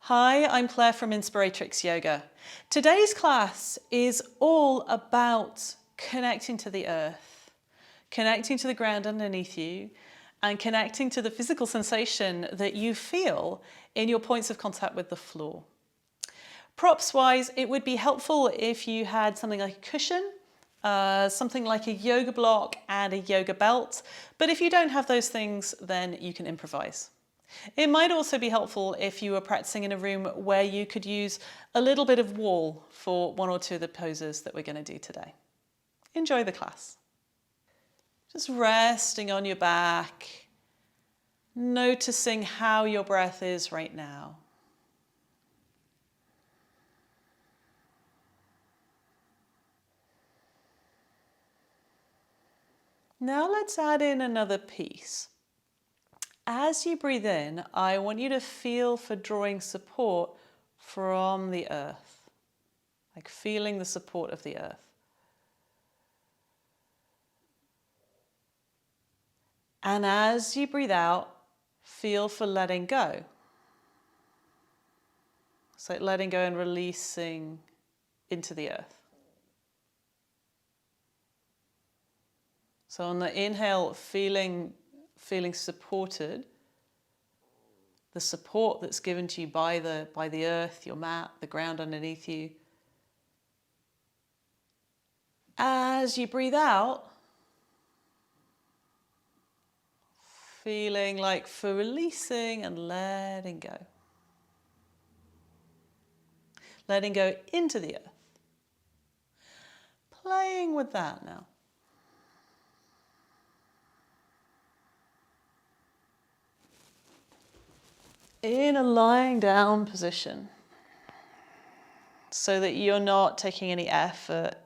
Hi, I'm Claire from Inspiratrix Yoga. Today's class is all about connecting to the earth, connecting to the ground underneath you, and connecting to the physical sensation that you feel in your points of contact with the floor. Props-wise, it would be helpful if you had something like a cushion, something like a yoga block and a yoga belt, but if you don't have those things, then you can improvise. It might also be helpful if you were practicing in a room where you could use a little bit of wall for one or two of the poses that we're going to do today. Enjoy the class. Just resting on your back, noticing how your breath is right now. Now let's add in another piece. As you breathe in, I want you to feel for drawing support from the earth, like feeling the support of the earth. And as you breathe out, feel for letting go. It's like letting go and releasing into the earth. So on the inhale, feeling supported, the support that's given to you by the earth, your mat, the ground underneath you. As you breathe out, feeling like for releasing and letting go. Letting go into the earth. Playing with that now. In a lying down position, so that you're not taking any effort.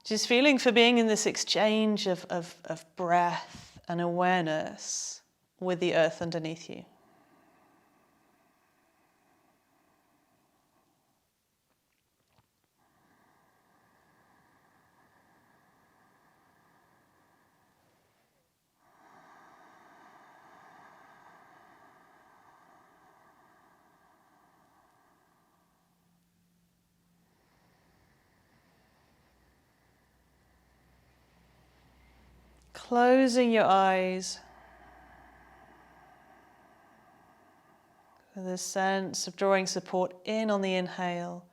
Just feeling for being in this exchange of breath and awareness with the earth underneath you. Closing your eyes with a sense of drawing support in on the inhale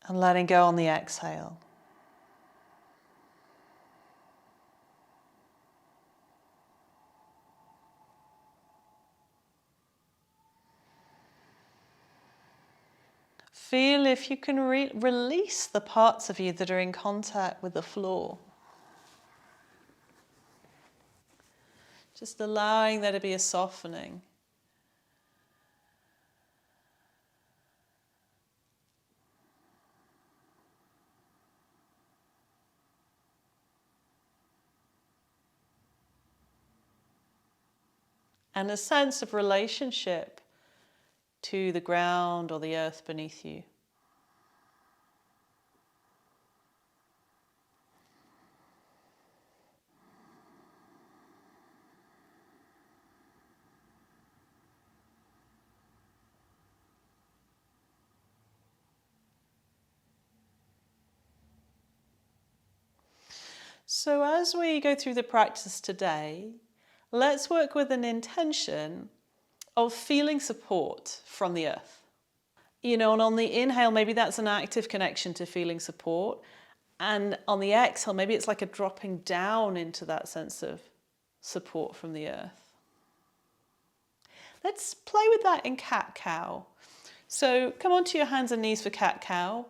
and letting go on the exhale. Feel if you can release the parts of you that are in contact with the floor. Just allowing there to be a softening. And a sense of relationship to the ground or the earth beneath you. So as we go through the practice today, let's work with an intention of feeling support from the earth. And on the inhale, maybe that's an active connection to feeling support. And on the exhale, maybe it's like a dropping down into that sense of support from the earth. Let's play with that in cat-cow. So come onto your hands and knees for cat-cow.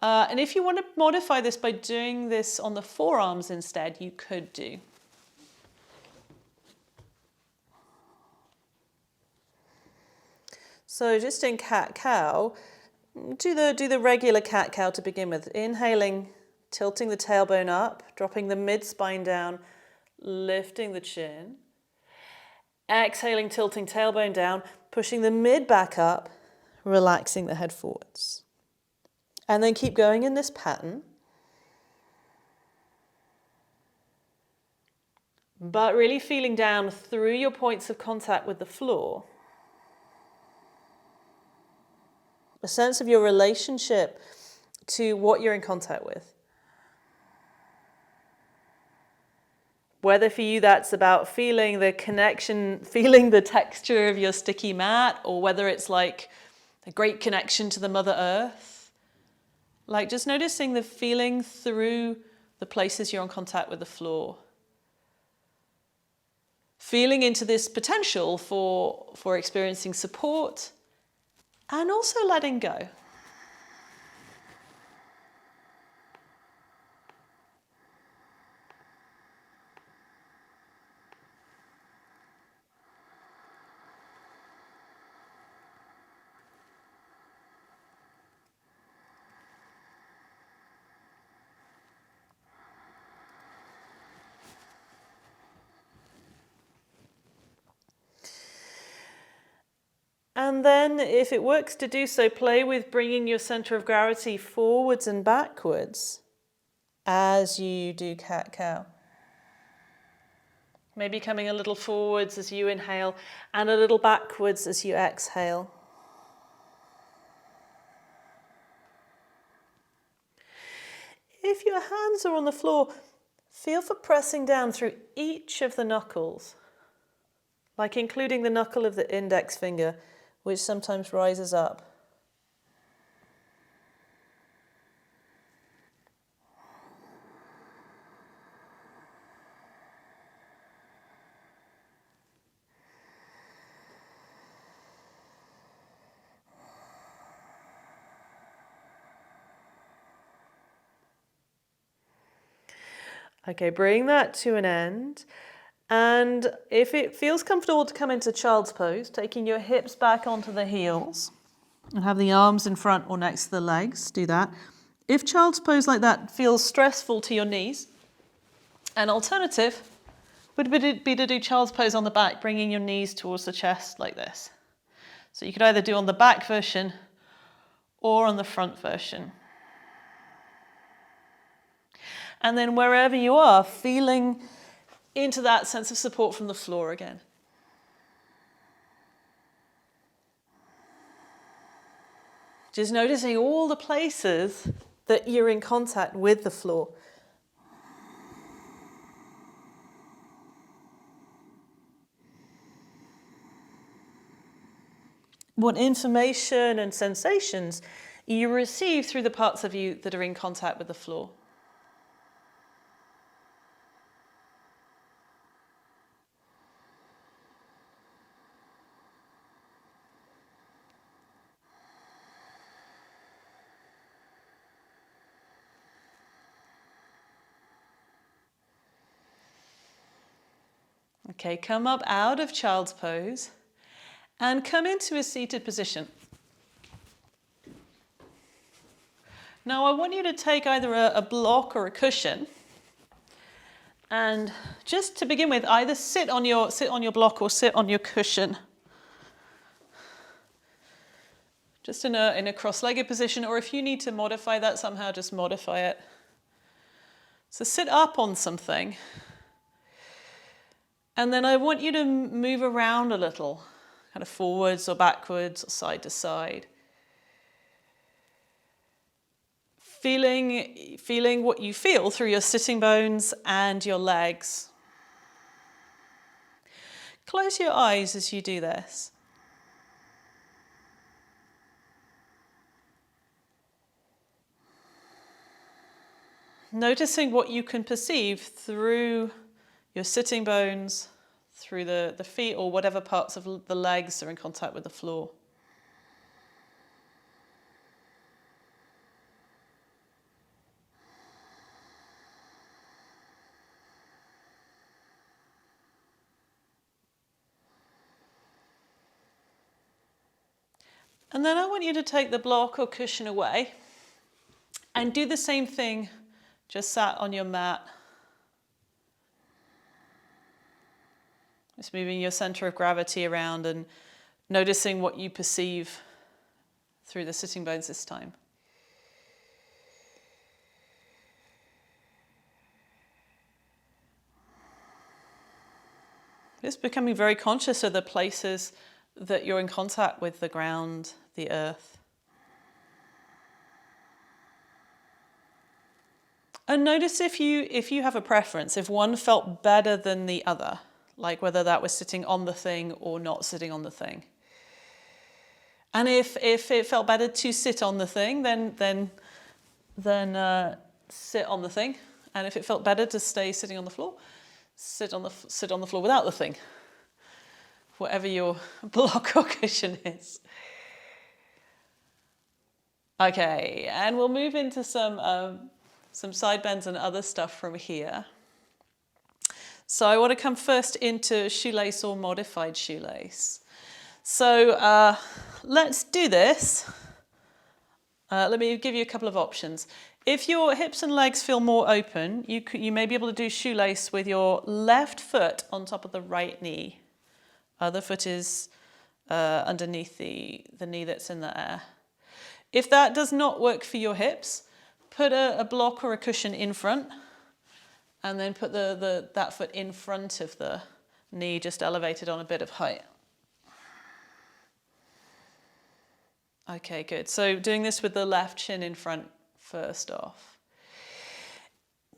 And if you want to modify this by doing this on the forearms instead, you could do. So just in cat-cow, do the regular cat-cow to begin with. Inhaling, tilting the tailbone up, dropping the mid-spine down, lifting the chin. Exhaling, tilting tailbone down, pushing the mid back up, relaxing the head forwards. And then keep going in this pattern. but really feeling down through your points of contact with the floor. A sense of your relationship to what you're in contact with. Whether for you that's about feeling the connection, feeling the texture of your sticky mat, or whether it's like a great connection to the Mother Earth. Like just noticing the feeling through the places you're in contact with the floor. Feeling into this potential for experiencing support and also letting go. And then, if it works to do so, play with bringing your center of gravity forwards and backwards as you do cat-cow. Maybe coming a little forwards as you inhale and a little backwards as you exhale. If your hands are on the floor, feel for pressing down through each of the knuckles, like including the knuckle of the index finger, which sometimes rises up. Okay, bring that to an end. And if it feels comfortable to come into child's pose, taking your hips back onto the heels and have the arms in front or next to the legs, do that. If child's pose like that feels stressful to your knees, an alternative would be to do child's pose on the back, bringing your knees towards the chest like this. So you could either do on the back version or on the front version. And then wherever you are, feeling into that sense of support from the floor again. Just noticing all the places that you're in contact with the floor. What information and sensations you receive through the parts of you that are in contact with the floor. Okay, come up out of child's pose and come into a seated position. Now I want you to take either a block or a cushion, and just to begin with, either sit on your block or sit on your cushion. Just in a cross-legged position, or if you need to modify that somehow, just modify it. So sit up on something. And then I want you to move around a little, kind of forwards or backwards or side to side. Feeling what you feel through your sitting bones and your legs. Close your eyes as you do this. Noticing what you can perceive through your sitting bones, through the feet or whatever parts of the legs are in contact with the floor. And then I want you to take the block or cushion away and do the same thing, just sat on your mat. Just moving your center of gravity around and noticing what you perceive through the sitting bones this time. Just becoming very conscious of the places that you're in contact with the ground, the earth. And notice if you have a preference, if one felt better than the other, like whether that was sitting on the thing or not sitting on the thing. And if it felt better to sit on the thing, then sit on the thing. And if it felt better to stay sitting on the floor, sit on the floor without the thing. Whatever your block or cushion is. Okay, and we'll move into some side bends and other stuff from here. So I want to come first into shoelace or modified shoelace. So let's do this. Let me give you a couple of options. If your hips and legs feel more open, you may be able to do shoelace with your left foot on top of the right knee. Other foot is underneath the knee that's in the air. If that does not work for your hips, put a block or a cushion in front, and then put that foot in front of the knee, just elevated on a bit of height. Okay, good. So doing this with the left shin in front first off.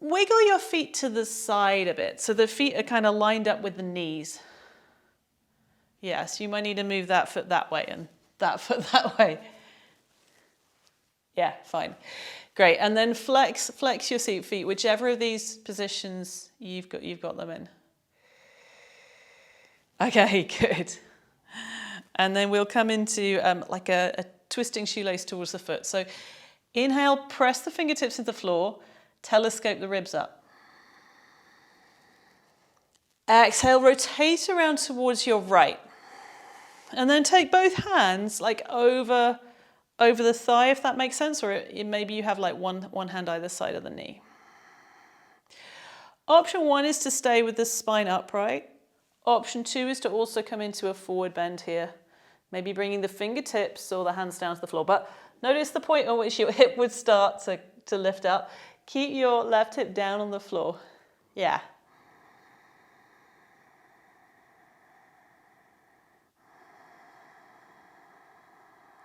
Wiggle your feet to the side a bit, so the feet are kind of lined up with the knees. Yes, you might need to move that foot that way and that foot that way. Yeah, fine. Great, and then flex your seat feet, whichever of these positions you've got them in. Okay, good. And then we'll come into like a twisting shoelace towards the foot. So inhale, press the fingertips to the floor, telescope the ribs up. Exhale, rotate around towards your right. And then take both hands like over the thigh, if that makes sense, or maybe you have like one hand either side of the knee. Option 1 is to stay with the spine upright. Option 2 is to also come into a forward bend here, maybe bringing the fingertips or the hands down to the floor. But notice the point at which your hip would start to lift up. Keep your left hip down on the floor. Yeah.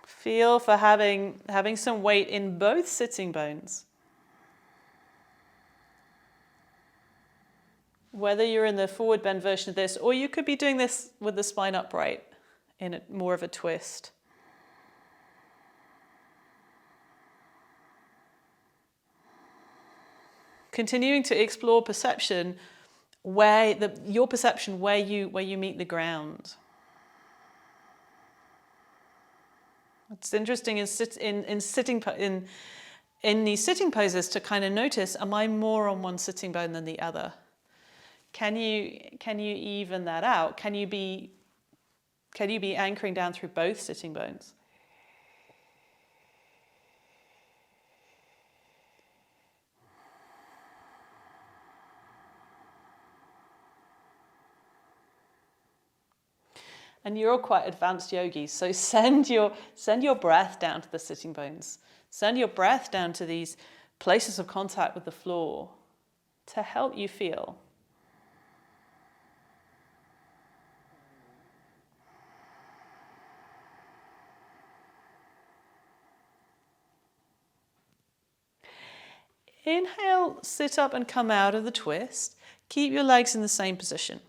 Feel for having some weight in both sitting bones. Whether you're in the forward bend version of this, or you could be doing this with the spine upright in more of a twist. Continuing to explore perception, your perception where you meet the ground. It's interesting in these sitting poses to kind of notice: am I more on one sitting bone than the other? Can you even that out? Can you be anchoring down through both sitting bones? And you're all quite advanced yogis, so send your breath down to the sitting bones. Send your breath down to these places of contact with the floor to help you feel. Inhale, sit up and come out of the twist. Keep your legs in the same position.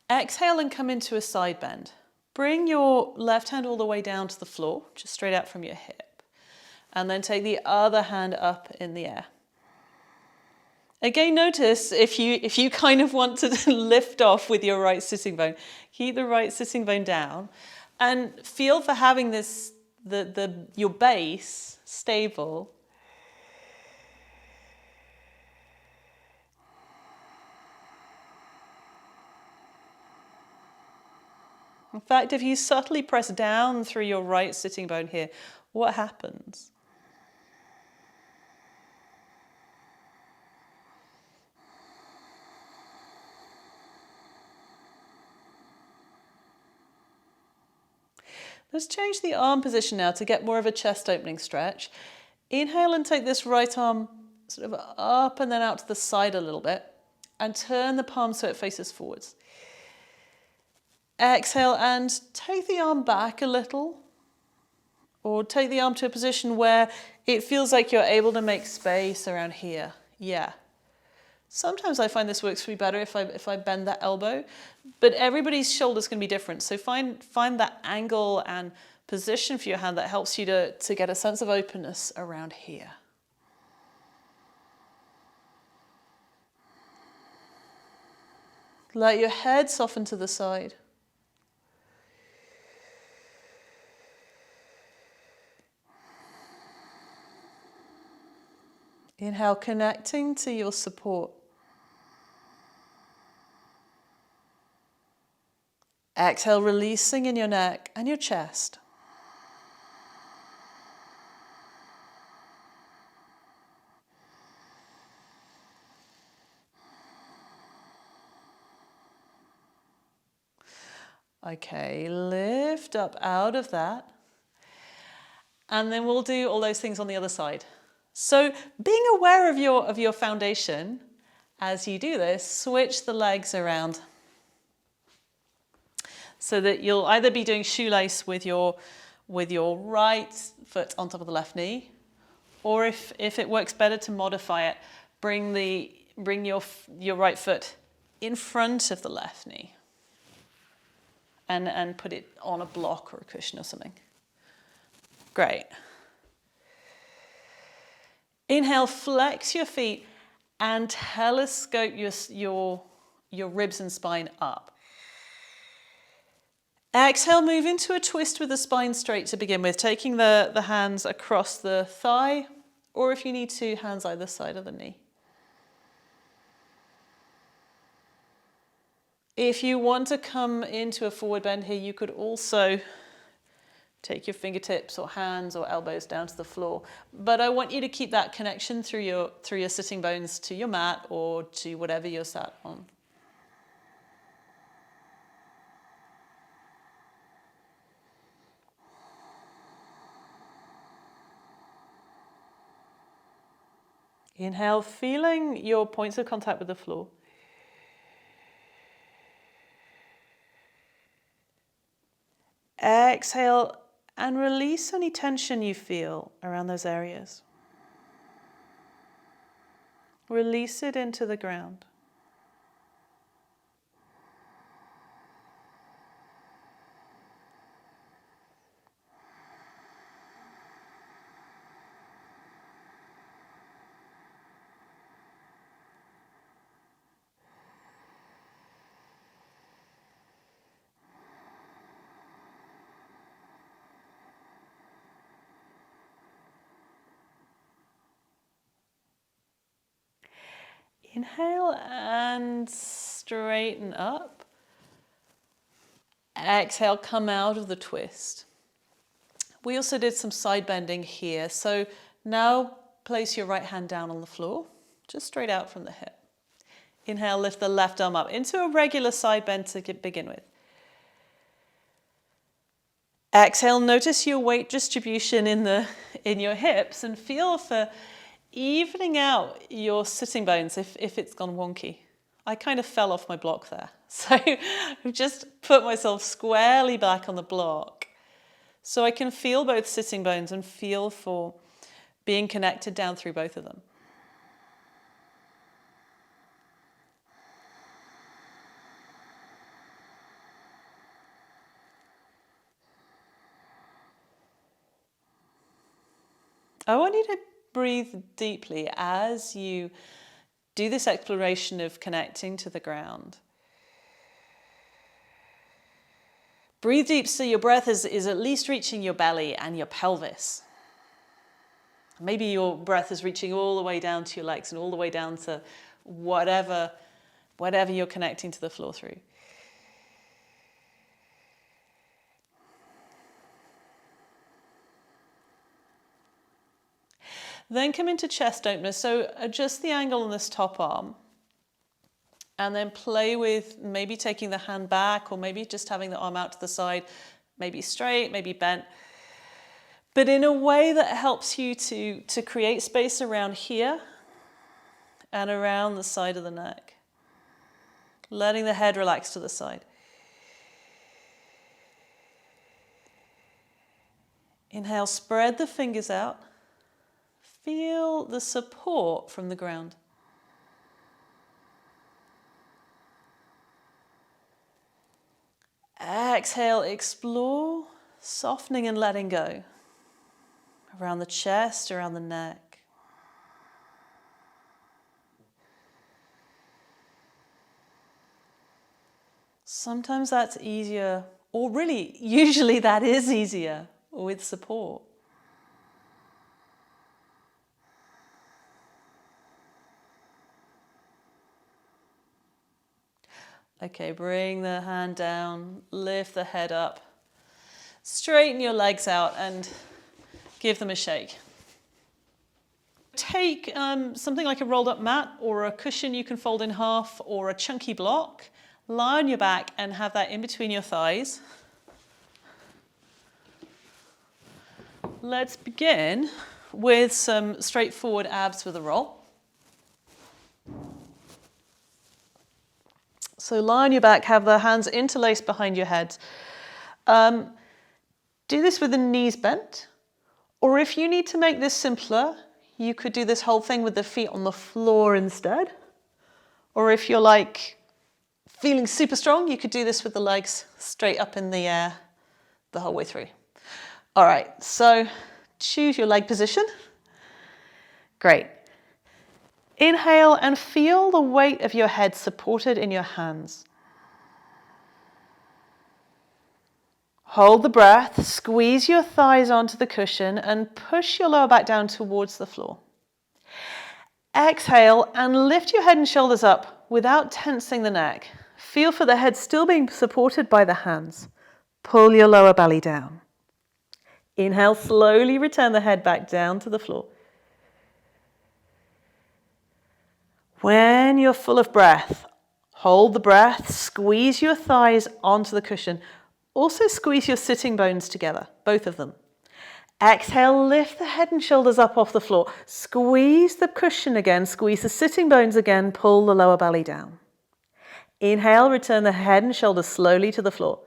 Exhale and come into a side bend. Bring your left hand all the way down to the floor, just straight out from your hip. And then take the other hand up in the air. Again, notice if you kind of want to lift off with your right sitting bone, keep the right sitting bone down and feel for having your base stable. In fact, if you subtly press down through your right sitting bone here, what happens? Let's change the arm position now to get more of a chest opening stretch. Inhale and take this right arm sort of up and then out to the side a little bit, and turn the palm so it faces forwards. Exhale and take the arm back a little, or take the arm to a position where it feels like you're able to make space around here. Yeah. Sometimes I find this works for me better if I bend that elbow, but everybody's shoulder's going to be different. So find that angle and position for your hand that helps you to get a sense of openness around here. Let your head soften to the side. Inhale, connecting to your support. Exhale, releasing in your neck and your chest. Okay, lift up out of that. And then we'll do all those things on the other side. So being aware of your foundation, as you do this, switch the legs around. So that you'll either be doing shoelace with your right foot on top of the left knee, or if it works better to modify it, bring your right foot in front of the left knee and put it on a block or a cushion or something. Great. Inhale, flex your feet and telescope your ribs and spine up. Exhale, move into a twist with the spine straight to begin with, taking the hands across the thigh, or if you need to, hands either side of the knee. If you want to come into a forward bend here, you could also take your fingertips or hands or elbows down to the floor. But I want you to keep that connection through your sitting bones to your mat or to whatever you're sat on. Inhale, feeling your points of contact with the floor. Exhale and release any tension you feel around those areas. Release it into the ground. Inhale and straighten up. Exhale, come out of the twist. We also did some side bending here. So now place your right hand down on the floor, just straight out from the hip. Inhale, lift the left arm up into a regular side bend to begin with. Exhale, notice your weight distribution in your hips and feel for evening out your sitting bones if it's gone wonky. I kind of fell off my block there. So I've just put myself squarely back on the block so I can feel both sitting bones and feel for being connected down through both of them. I want you to breathe deeply as you do this exploration of connecting to the ground. Breathe deep so your breath is at least reaching your belly and your pelvis. Maybe your breath is reaching all the way down to your legs and all the way down to whatever you're connecting to the floor through. Then come into chest opener. So adjust the angle on this top arm and then play with maybe taking the hand back or maybe just having the arm out to the side, maybe straight, maybe bent, but in a way that helps you to create space around here and around the side of the neck, letting the head relax to the side. Inhale, spread the fingers out. Feel the support from the ground. Exhale, explore, softening and letting go. Around the chest, around the neck. Sometimes that's easier, or really, usually that is easier with support. Okay, bring the hand down, lift the head up, straighten your legs out and give them a shake. Take something like a rolled up mat or a cushion you can fold in half or a chunky block, lie on your back and have that in between your thighs. Let's begin with some straightforward abs with a roll. So lie on your back, have the hands interlaced behind your head. Do this with the knees bent, or if you need to make this simpler, you could do this whole thing with the feet on the floor instead. Or if you're like feeling super strong, you could do this with the legs straight up in the air the whole way through. All right, so choose your leg position. Great. Inhale and feel the weight of your head supported in your hands. Hold the breath, squeeze your thighs onto the cushion and push your lower back down towards the floor. Exhale and lift your head and shoulders up without tensing the neck. Feel for the head still being supported by the hands. Pull your lower belly down. Inhale, slowly return the head back down to the floor. When you're full of breath, hold the breath, squeeze your thighs onto the cushion. Also squeeze your sitting bones together, both of them. Exhale, lift the head and shoulders up off the floor. Squeeze the cushion again, squeeze the sitting bones again, pull the lower belly down. Inhale, return the head and shoulders slowly to the floor.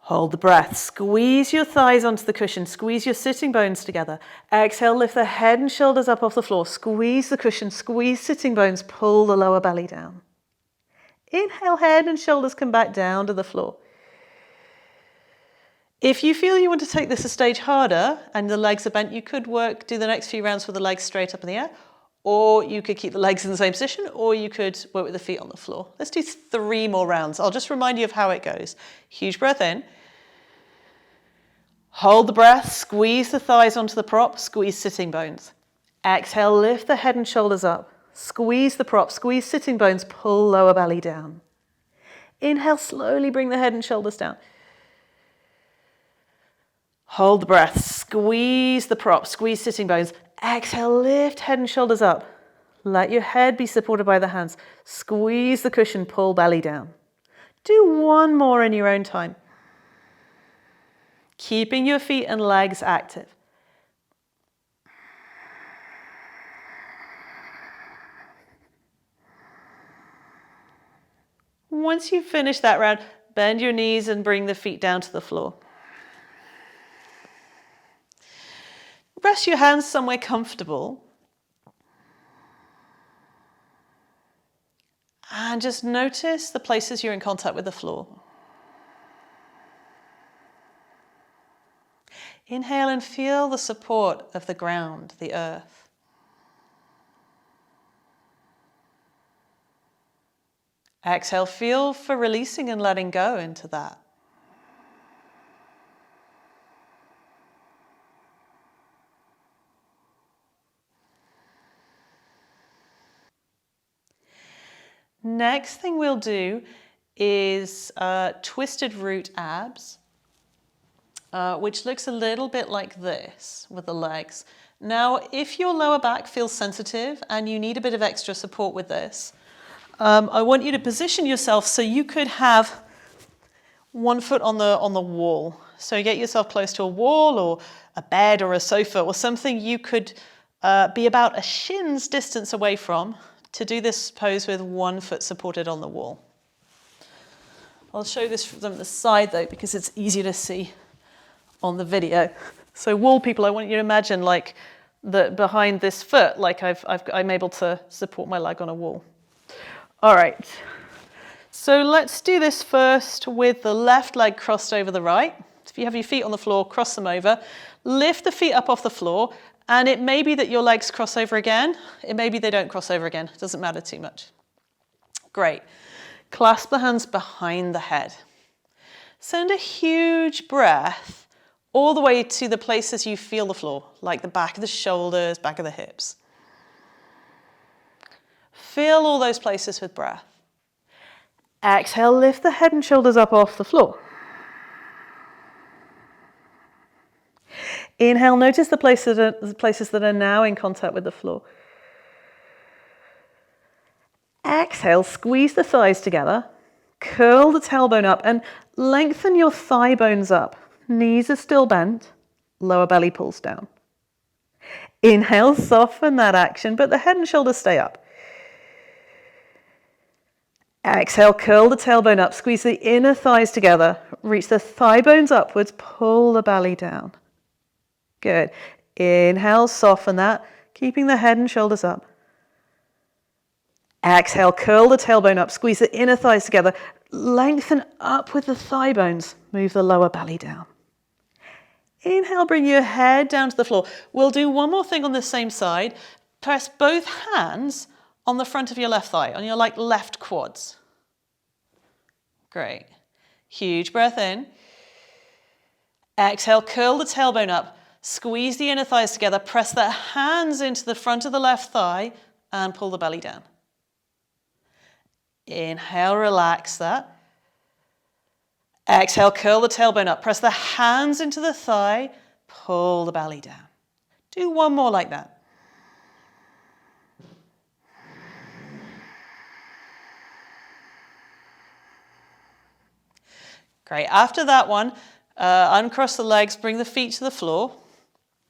Hold the breath, squeeze your thighs onto the cushion, squeeze your sitting bones together. Exhale, lift the head and shoulders up off the floor, squeeze the cushion, squeeze sitting bones, pull the lower belly down. Inhale, head and shoulders come back down to the floor. If you feel you want to take this a stage harder and the legs are bent, you could do the next few rounds with the legs straight up in the air, or you could keep the legs in the same position, or you could work with the feet on the floor. Let's do 3 more rounds. I'll just remind you of how it goes. Huge breath in. Hold the breath, squeeze the thighs onto the prop, squeeze sitting bones. Exhale, lift the head and shoulders up. Squeeze the prop, squeeze sitting bones, pull lower belly down. Inhale, slowly bring the head and shoulders down. Hold the breath, squeeze the prop, squeeze sitting bones. Exhale, lift head and shoulders up. Let your head be supported by the hands. Squeeze the cushion, pull belly down. Do 1 more in your own time. Keeping your feet and legs active. Once you've finished that round, bend your knees and bring the feet down to the floor. Rest your hands somewhere comfortable. And just notice the places you're in contact with the floor. Inhale and feel the support of the ground, the earth. Exhale, feel for releasing and letting go into that. Next thing we'll do is twisted root abs, which looks a little bit like this with the legs. Now, if your lower back feels sensitive and you need a bit of extra support with this, I want you to position yourself so you could have 1 foot on the wall. So get yourself close to a wall or a bed or a sofa or something you could be about a shin's distance away from to do this pose with 1 foot supported on the wall. I'll show this from the side though, because it's easier to see on the video. So wall people, I want you to imagine like behind this foot, like I'm able to support my leg on a wall. All right, so let's do this first with the left leg crossed over the right. So if you have your feet on the floor, cross them over, lift the feet up off the floor, and it may be that your legs cross over again. It may be they don't cross over again. It doesn't matter too much. Great. Clasp the hands behind the head. Send a huge breath all the way to the places you feel the floor, like the back of the shoulders, back of the hips. Feel all those places with breath. Exhale, lift the head and shoulders up off the floor. Inhale, notice the places that are now in contact with the floor. Exhale, squeeze the thighs together, curl the tailbone up and lengthen your thigh bones up. Knees are still bent, lower belly pulls down. Inhale, soften that action, but the head and shoulders stay up. Exhale, curl the tailbone up, squeeze the inner thighs together, reach the thigh bones upwards, pull the belly down. Good. Inhale, soften that, keeping the head and shoulders up. Exhale, curl the tailbone up, squeeze the inner thighs together, lengthen up with the thigh bones, move the lower belly down. Inhale, bring your head down to the floor. We'll do one more thing on the same side. Press both hands on the front of your left thigh, on your left quads. Great. Huge breath in. Exhale, curl the tailbone up, squeeze the inner thighs together, press the hands into the front of the left thigh and pull the belly down. Inhale, relax that. Exhale, curl the tailbone up, press the hands into the thigh, pull the belly down. Do one more like that. Great. After that one, uncross the legs, bring the feet to the floor.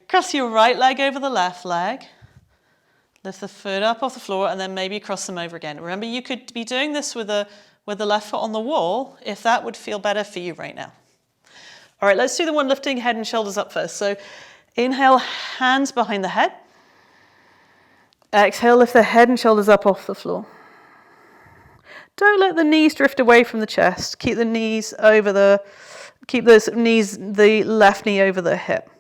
Cross your right leg over the left leg. Lift the foot up off the floor and then maybe cross them over again. Remember, you could be doing this with the left foot on the wall if that would feel better for you right now. All right, let's do the one lifting head and shoulders up first. So inhale, hands behind the head. Exhale, lift the head and shoulders up off the floor. Don't let the knees drift away from the chest. Keep the left knee over the hip.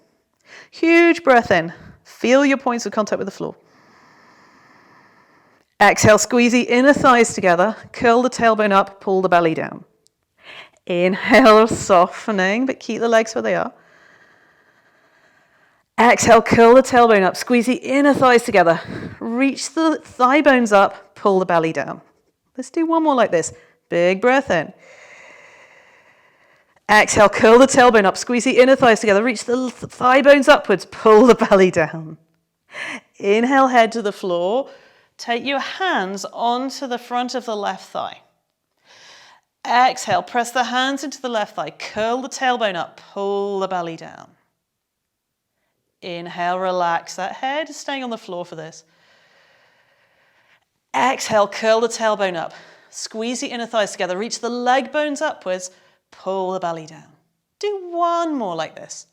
Huge breath in. Feel your points of contact with the floor. Exhale, squeeze the inner thighs together, curl the tailbone up, pull the belly down. Inhale, softening, but keep the legs where they are. Exhale, curl the tailbone up, squeeze the inner thighs together, reach the thigh bones up, pull the belly down. Let's do one more like this. Big breath in. Exhale, curl the tailbone up, squeeze the inner thighs together, reach the thigh bones upwards, pull the belly down. Inhale, head to the floor. Take your hands onto the front of the left thigh. Exhale, press the hands into the left thigh, curl the tailbone up, pull the belly down. Inhale, relax that head, staying on the floor for this. Exhale, curl the tailbone up, squeeze the inner thighs together, reach the leg bones upwards, pull the belly down. Do one more like this.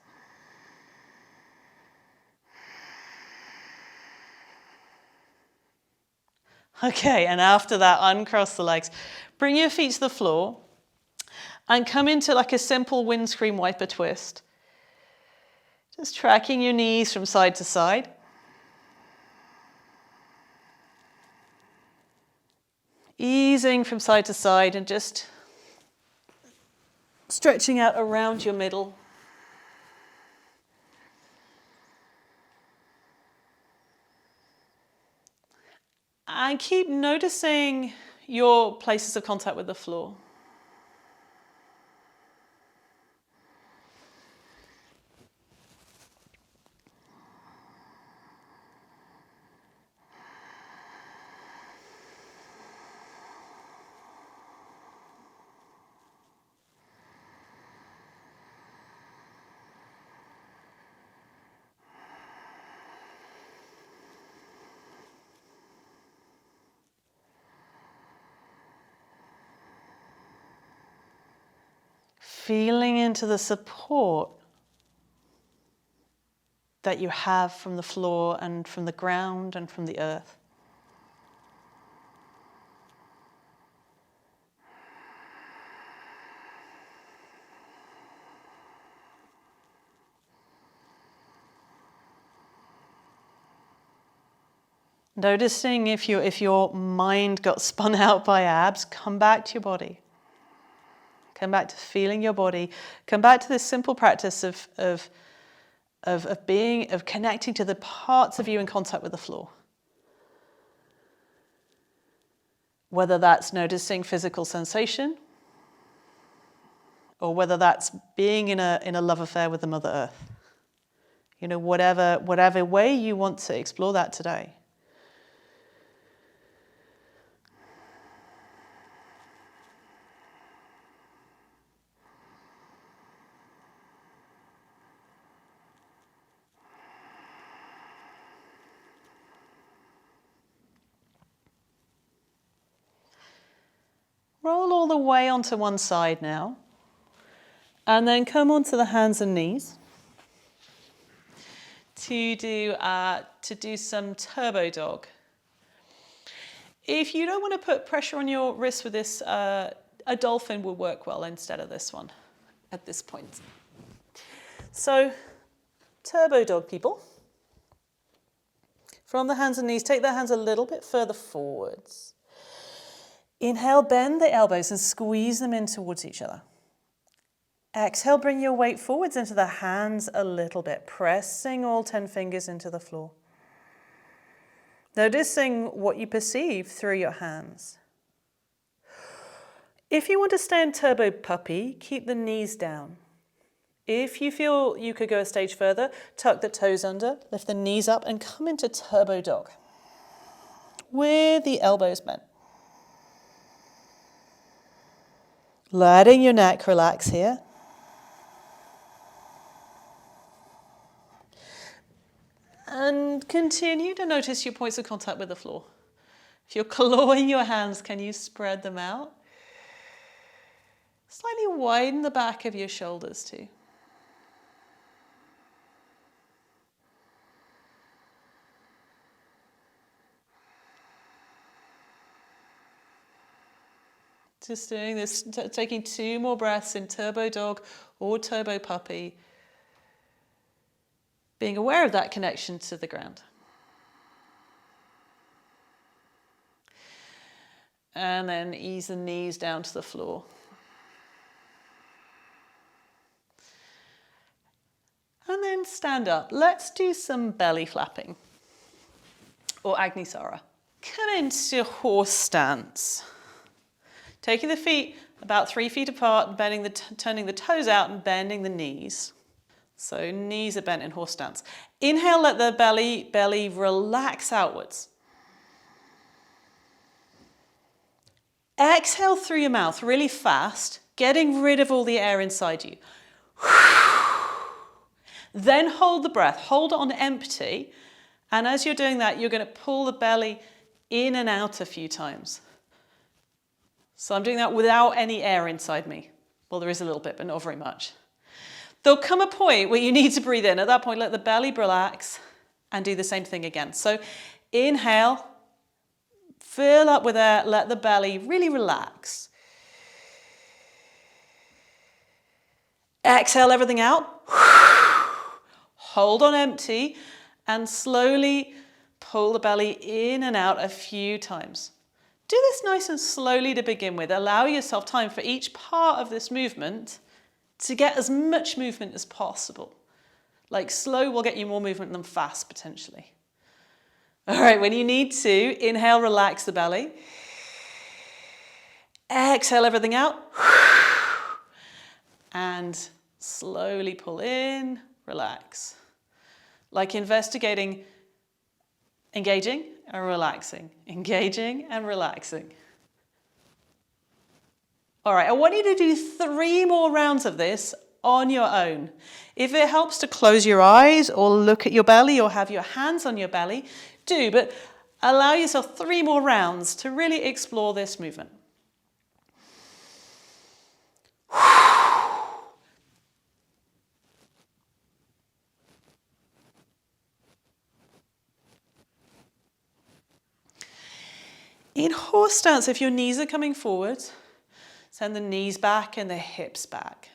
Okay, and after that, uncross the legs. Bring your feet to the floor and come into like a simple windscreen wiper twist. Just tracking your knees from side to side. Easing from side to side and just stretching out around your middle. And keep noticing your places of contact with the floor. feeling into the support that you have from the floor and from the ground and from the earth. Noticing if your mind got spun out by abs, come back to your body. Come back to feeling your body. Come back to this simple practice of connecting to the parts of you in contact with the floor. Whether that's noticing physical sensation, or whether that's being in a love affair with the Mother Earth. You know, whatever way you want to explore that today. Roll all the way onto one side now, and then come onto the hands and knees to do some turbo dog. If you don't want to put pressure on your wrist with this, a dolphin will work well instead of this one at this point. So, turbo dog, people. From the hands and knees, take the hands a little bit further forwards. Inhale, bend the elbows and squeeze them in towards each other. Exhale, bring your weight forwards into the hands a little bit, pressing all 10 fingers into the floor. Noticing what you perceive through your hands. If you want to stay in turbo puppy, keep the knees down. If you feel you could go a stage further, tuck the toes under, lift the knees up and come into turbo dog with the elbows bent. Letting your neck relax here. And continue to notice your points of contact with the floor. If you're clawing your hands, can you spread them out? Slightly widen the back of your shoulders too. Just doing this, taking 2 more breaths in turbo dog or turbo puppy. Being aware of that connection to the ground. And then ease the knees down to the floor. And then stand up. Let's do some belly flapping or Agnisara. Come into horse stance. Taking the feet about 3 feet apart, turning the toes out and bending the knees. So knees are bent in horse stance. Inhale, let the belly relax outwards. Exhale through your mouth really fast, getting rid of all the air inside you. Then hold the breath, hold on empty. And as you're doing that, you're going to pull the belly in and out a few times. So I'm doing that without any air inside me. Well, there is a little bit, but not very much. There'll come a point where you need to breathe in. At that point, let the belly relax and do the same thing again. So inhale, fill up with air, let the belly really relax. Exhale everything out. Hold on empty and slowly pull the belly in and out a few times. Do this nice and slowly to begin with. Allow yourself time for each part of this movement to get as much movement as possible. Like slow will get you more movement than fast potentially. All right, when you need to, inhale, relax the belly. Exhale everything out. And slowly pull in, relax. Like investigating, engaging and relaxing, engaging and relaxing. All right, I want you to do 3 more rounds of this on your own. If it helps to close your eyes or look at your belly or have your hands on your belly, do, but allow yourself 3 more rounds to really explore this movement. In horse stance, if your knees are coming forward, send the knees back and the hips back.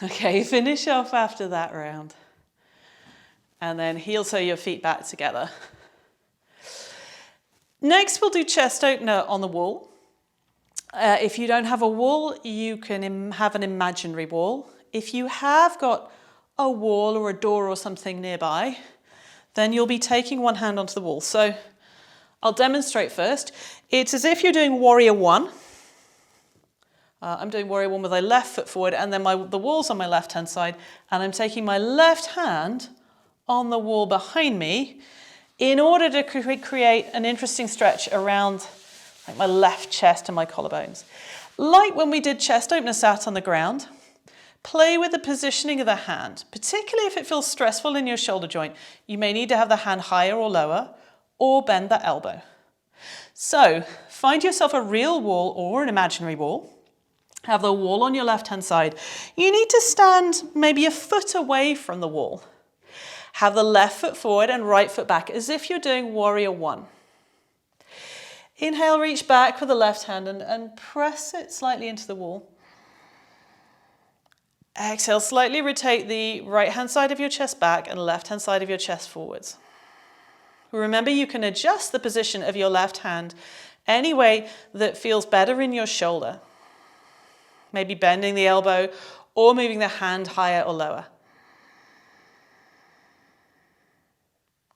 Okay, finish off after that round. And then heel toe your feet back together. Next, we'll do chest opener on the wall. If you don't have a wall, you can have an imaginary wall. If you have got a wall or a door or something nearby, then you'll be taking one hand onto the wall. So I'll demonstrate first. It's as if you're doing warrior one. I'm doing warrior one with my left foot forward, and then the wall's on my left-hand side, and I'm taking my left hand on the wall behind me in order to create an interesting stretch around like my left chest and my collarbones. Like when we did chest opener sat on the ground, play with the positioning of the hand, particularly if it feels stressful in your shoulder joint. You may need to have the hand higher or lower, or bend the elbow. So find yourself a real wall or an imaginary wall. Have the wall on your left-hand side. You need to stand maybe a foot away from the wall. Have the left foot forward and right foot back as if you're doing warrior one. Inhale, reach back with the left hand and press it slightly into the wall. Exhale, slightly rotate the right-hand side of your chest back and left-hand side of your chest forwards. Remember, you can adjust the position of your left hand any way that feels better in your shoulder. Maybe bending the elbow or moving the hand higher or lower.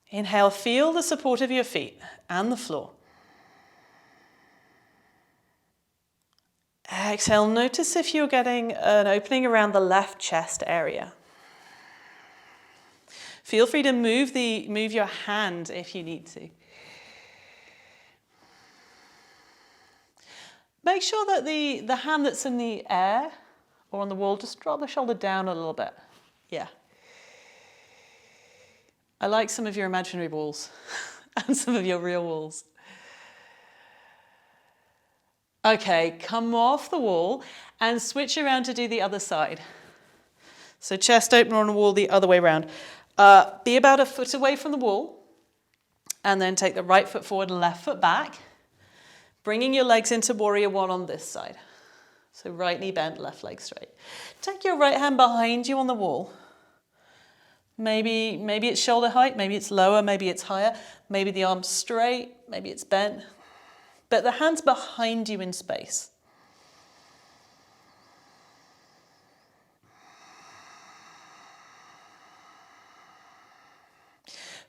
Inhale, feel the support of your feet and the floor. Exhale, notice if you're getting an opening around the left chest area. Feel free to move your hand if you need to. Make sure that the hand that's in the air or on the wall, just drop the shoulder down a little bit. Yeah. I like some of your imaginary walls and some of your real walls. Okay, come off the wall and switch around to do the other side. So chest opener on the wall the other way around. Be about a foot away from the wall and then take the right foot forward and left foot back. Bringing your legs into warrior one on this side. So right knee bent, left leg straight. Take your right hand behind you on the wall. Maybe it's shoulder height, maybe it's lower, maybe it's higher. Maybe the arm's straight, maybe it's bent. But the hand's behind you in space.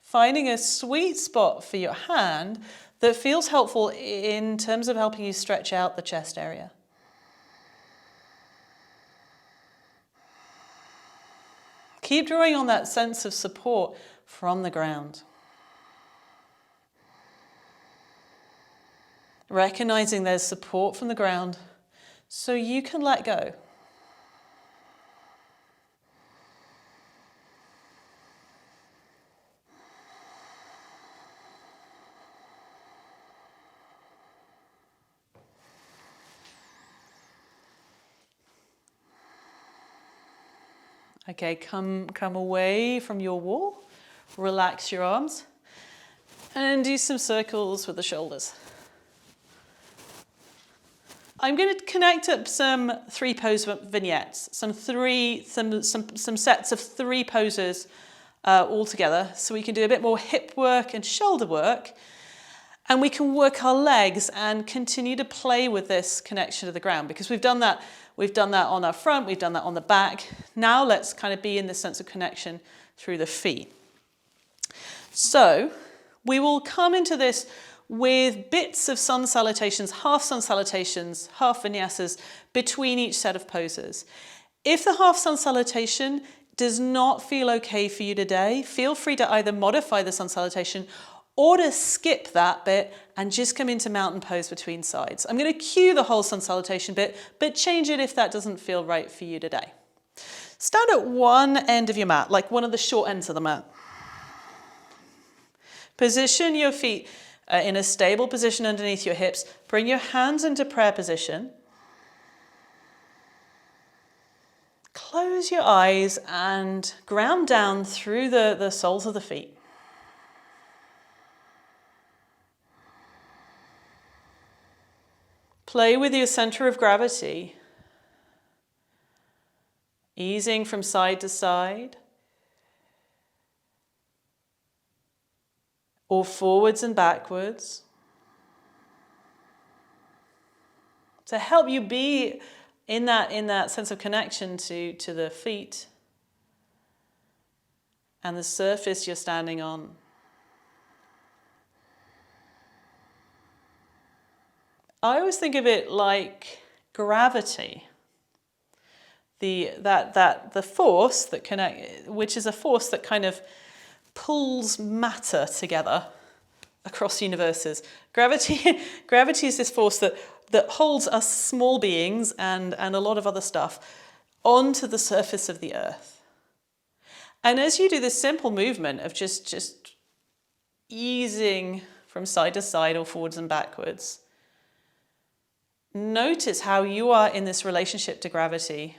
Finding a sweet spot for your hand that feels helpful in terms of helping you stretch out the chest area. Keep drawing on that sense of support from the ground. Recognizing there's support from the ground so you can let go. Okay, come away from your wall, relax your arms, and do some circles with the shoulders. I'm going to connect up some 3-pose vignettes, some sets of 3 poses all together, so we can do a bit more hip work and shoulder work, and we can work our legs and continue to play with this connection to the ground, because we've done that on our front, we've done that on the back. Now let's kind of be in this sense of connection through the feet. So we will come into this with bits of sun salutations, half vinyasas between each set of poses. If the half sun salutation does not feel okay for you today, feel free to either modify the sun salutation or to skip that bit and just come into mountain pose between sides. I'm going to cue the whole sun salutation bit, but change it if that doesn't feel right for you today. Stand at one end of your mat, like one of the short ends of the mat. Position your feet in a stable position underneath your hips. Bring your hands into prayer position. Close your eyes and ground down through the soles of the feet. Play with your center of gravity, easing from side to side, or forwards and backwards, to help you be in that sense of connection to the feet and the surface you're standing on. I always think of it like gravity. The force that which is a force that kind of pulls matter together across universes. Gravity is this force that holds us small beings and a lot of other stuff onto the surface of the earth. And as you do this simple movement of just easing from side to side or forwards and backwards, notice how you are in this relationship to gravity,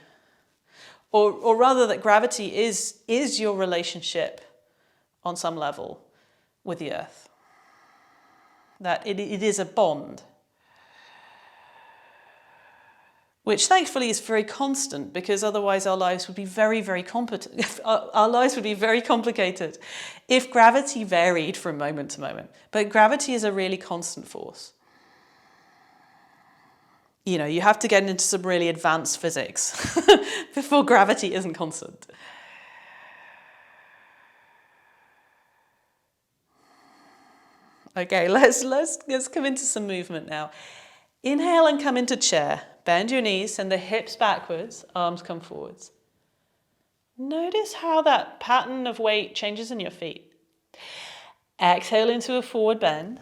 or rather that gravity is your relationship on some level with the earth. That it is a bond, which thankfully is very constant, because otherwise our lives would be very, very our lives would be very complicated if gravity varied from moment to moment. But gravity is a really constant force. You know, you have to get into some really advanced physics before gravity isn't constant. Okay, let's come into some movement now. Inhale and come into chair. Bend your knees, send the hips backwards, arms come forwards. Notice how that pattern of weight changes in your feet. Exhale into a forward bend.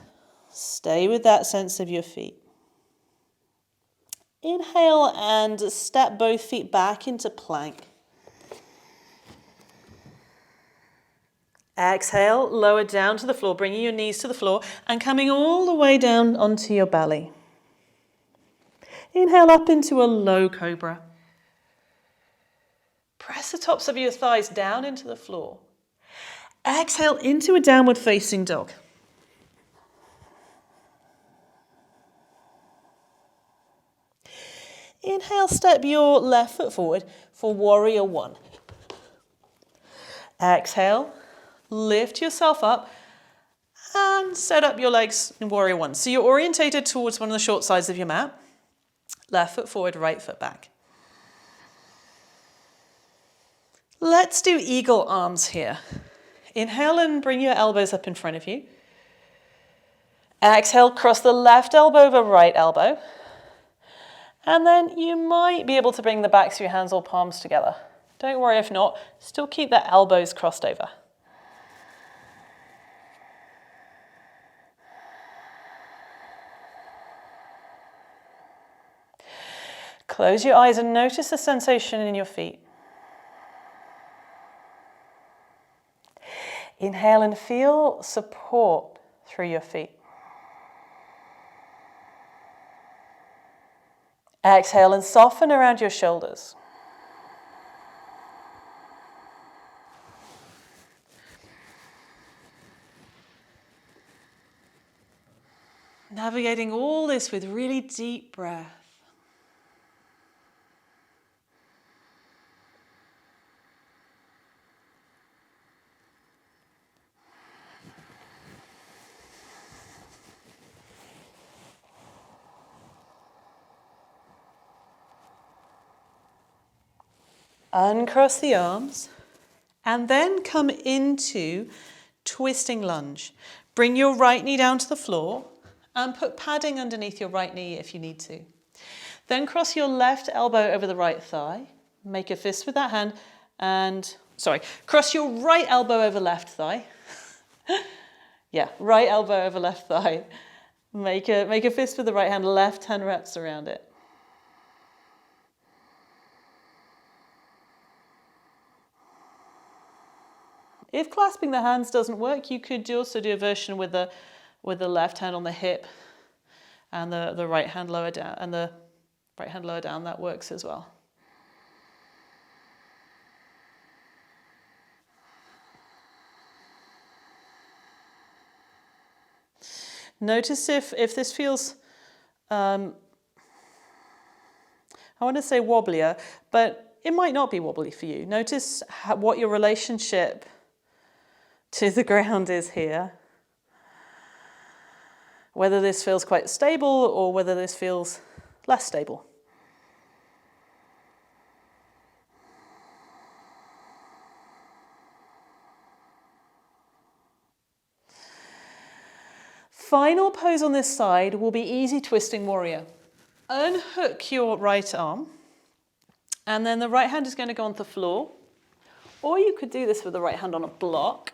Stay with that sense of your feet. Inhale and step both feet back into plank. Exhale, lower down to the floor, bringing your knees to the floor and coming all the way down onto your belly. Inhale up into a low cobra. Press the tops of your thighs down into the floor. Exhale into a downward facing dog. Inhale, step your left foot forward for warrior one. Exhale, lift yourself up and set up your legs in warrior one. So you're orientated towards one of the short sides of your mat. Left foot forward, right foot back. Let's do eagle arms here. Inhale and bring your elbows up in front of you. Exhale, cross the left elbow over right elbow. And then you might be able to bring the backs of your hands or palms together. Don't worry if not, still keep the elbows crossed over. Close your eyes and notice the sensation in your feet. Inhale and feel support through your feet. Exhale and soften around your shoulders. Navigating all this with really deep breath. Uncross the arms and then come into twisting lunge. Bring your right knee down to the floor and put padding underneath your right knee if you need to. Then cross your left elbow over the right thigh. Make a fist with that hand cross your right elbow over left thigh. Yeah, right elbow over left thigh. Make a fist with the right hand, left hand wraps around it. If clasping the hands doesn't work, you could also do a version with the left hand on the hip and the right hand lower down, and the right hand lower down. That works as well. Notice if this feels, I want to say wobblier, but it might not be wobbly for you. Notice what your relationship to the ground is here. Whether this feels quite stable or whether this feels less stable. Final pose on this side will be easy twisting warrior. Unhook your right arm, and then the right hand is going to go onto the floor, or you could do this with the right hand on a block.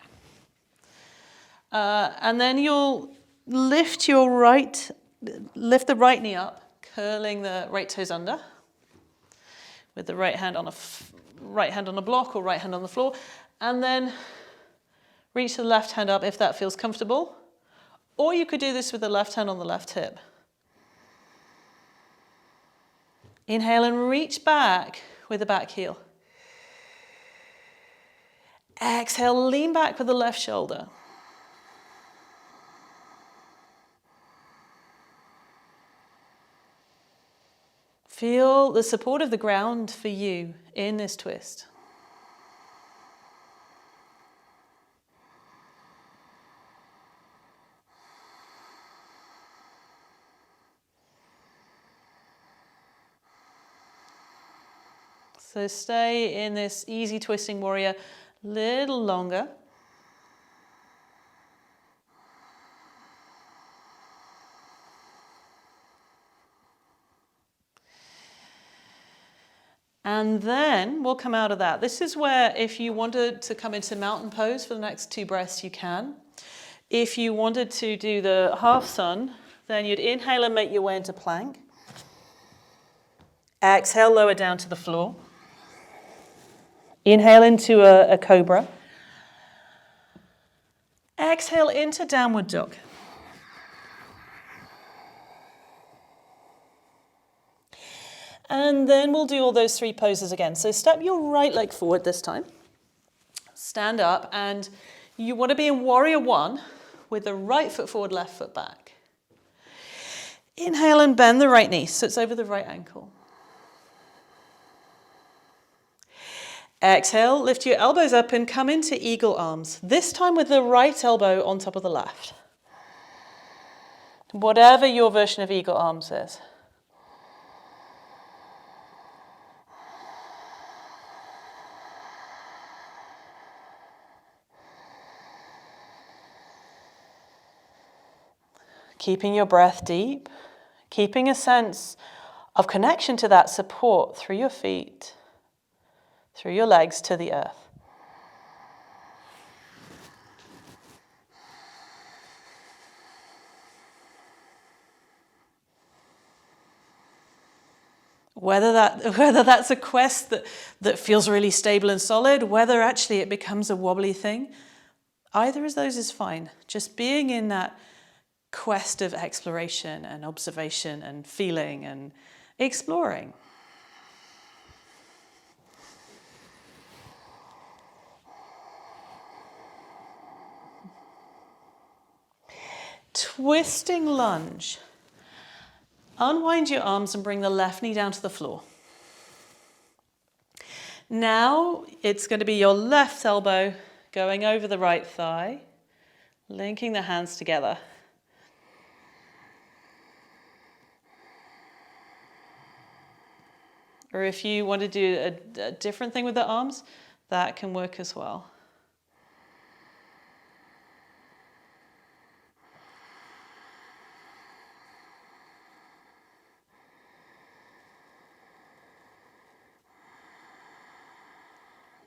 And then you'll lift the right knee up, curling the right toes under, with the right hand on a block or right hand on the floor, and then reach the left hand up if that feels comfortable. Or you could do this with the left hand on the left hip. Inhale and reach back with the back heel. Exhale, lean back with the left shoulder. Feel the support of the ground for you in this twist. So stay in this easy twisting warrior a little longer. And then we'll come out of that. This is where if you wanted to come into mountain pose for the next 2 breaths, you can. If you wanted to do the half sun, then you'd inhale and make your way into plank. Exhale, lower down to the floor. Inhale into a cobra. Exhale into downward dog. And then we'll do all those 3 poses again. So step your right leg forward this time. Stand up, and you want to be in warrior 1 with the right foot forward, left foot back. Inhale and bend the right knee so it's over the right ankle. Exhale, lift your elbows up and come into eagle arms. This time with the right elbow on top of the left. Whatever your version of eagle arms is. Keeping your breath deep, keeping a sense of connection to that support through your feet, through your legs to the earth. Whether that's a quest that feels really stable and solid, whether actually it becomes a wobbly thing, either of those is fine. Just being in that quest of exploration and observation and feeling and exploring. Twisting lunge. Unwind your arms and bring the left knee down to the floor. Now it's going to be your left elbow going over the right thigh, linking the hands together. Or if you want to do a different thing with the arms, that can work as well.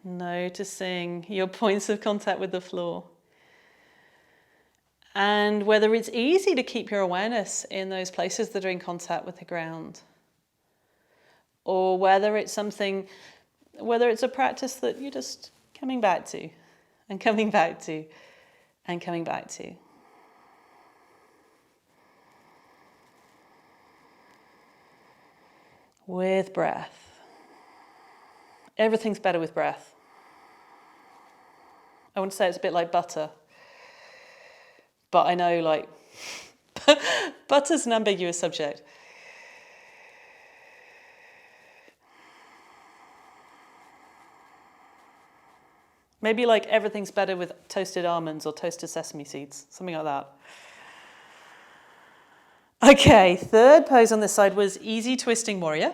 Noticing your points of contact with the floor. And whether it's easy to keep your awareness in those places that are in contact with the ground, or whether it's a practice that you're just coming back to, and coming back to, and coming back to. With breath. Everything's better with breath. I want to say it's a bit like butter. But I know, like, butter's an ambiguous subject. Maybe like everything's better with toasted almonds or toasted sesame seeds, something like that. Okay, third pose on this side was easy twisting warrior.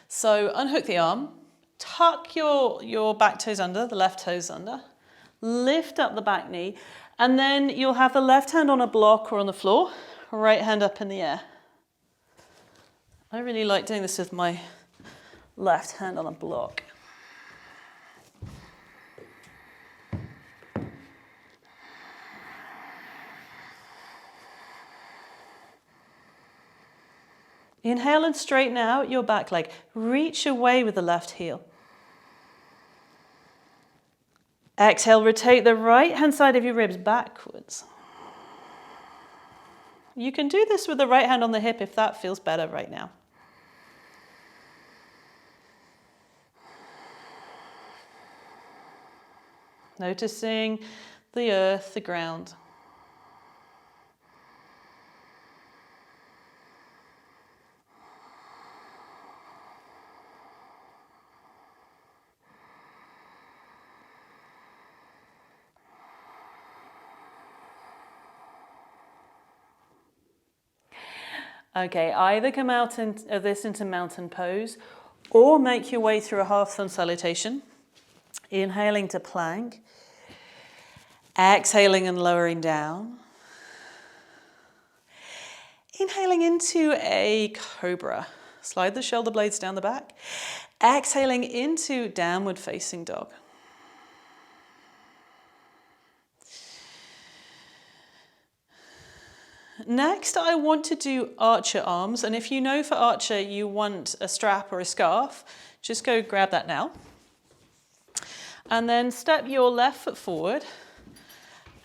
So unhook the arm, tuck your back toes under, the left toes under, lift up the back knee, and then you'll have the left hand on a block or on the floor, right hand up in the air. I really like doing this with my left hand on a block. Inhale and straighten out your back leg. Reach away with the left heel. Exhale, rotate the right hand side of your ribs backwards. You can do this with the right hand on the hip if that feels better right now. Noticing the earth, the ground. Okay, either come out of this into mountain pose or make your way through a half sun salutation. Inhaling to plank. Exhaling and lowering down. Inhaling into a cobra. Slide the shoulder blades down the back. Exhaling into downward facing dog. Next, I want to do archer arms, and if you know for archer you want a strap or a scarf, just go grab that now. And then step your left foot forward,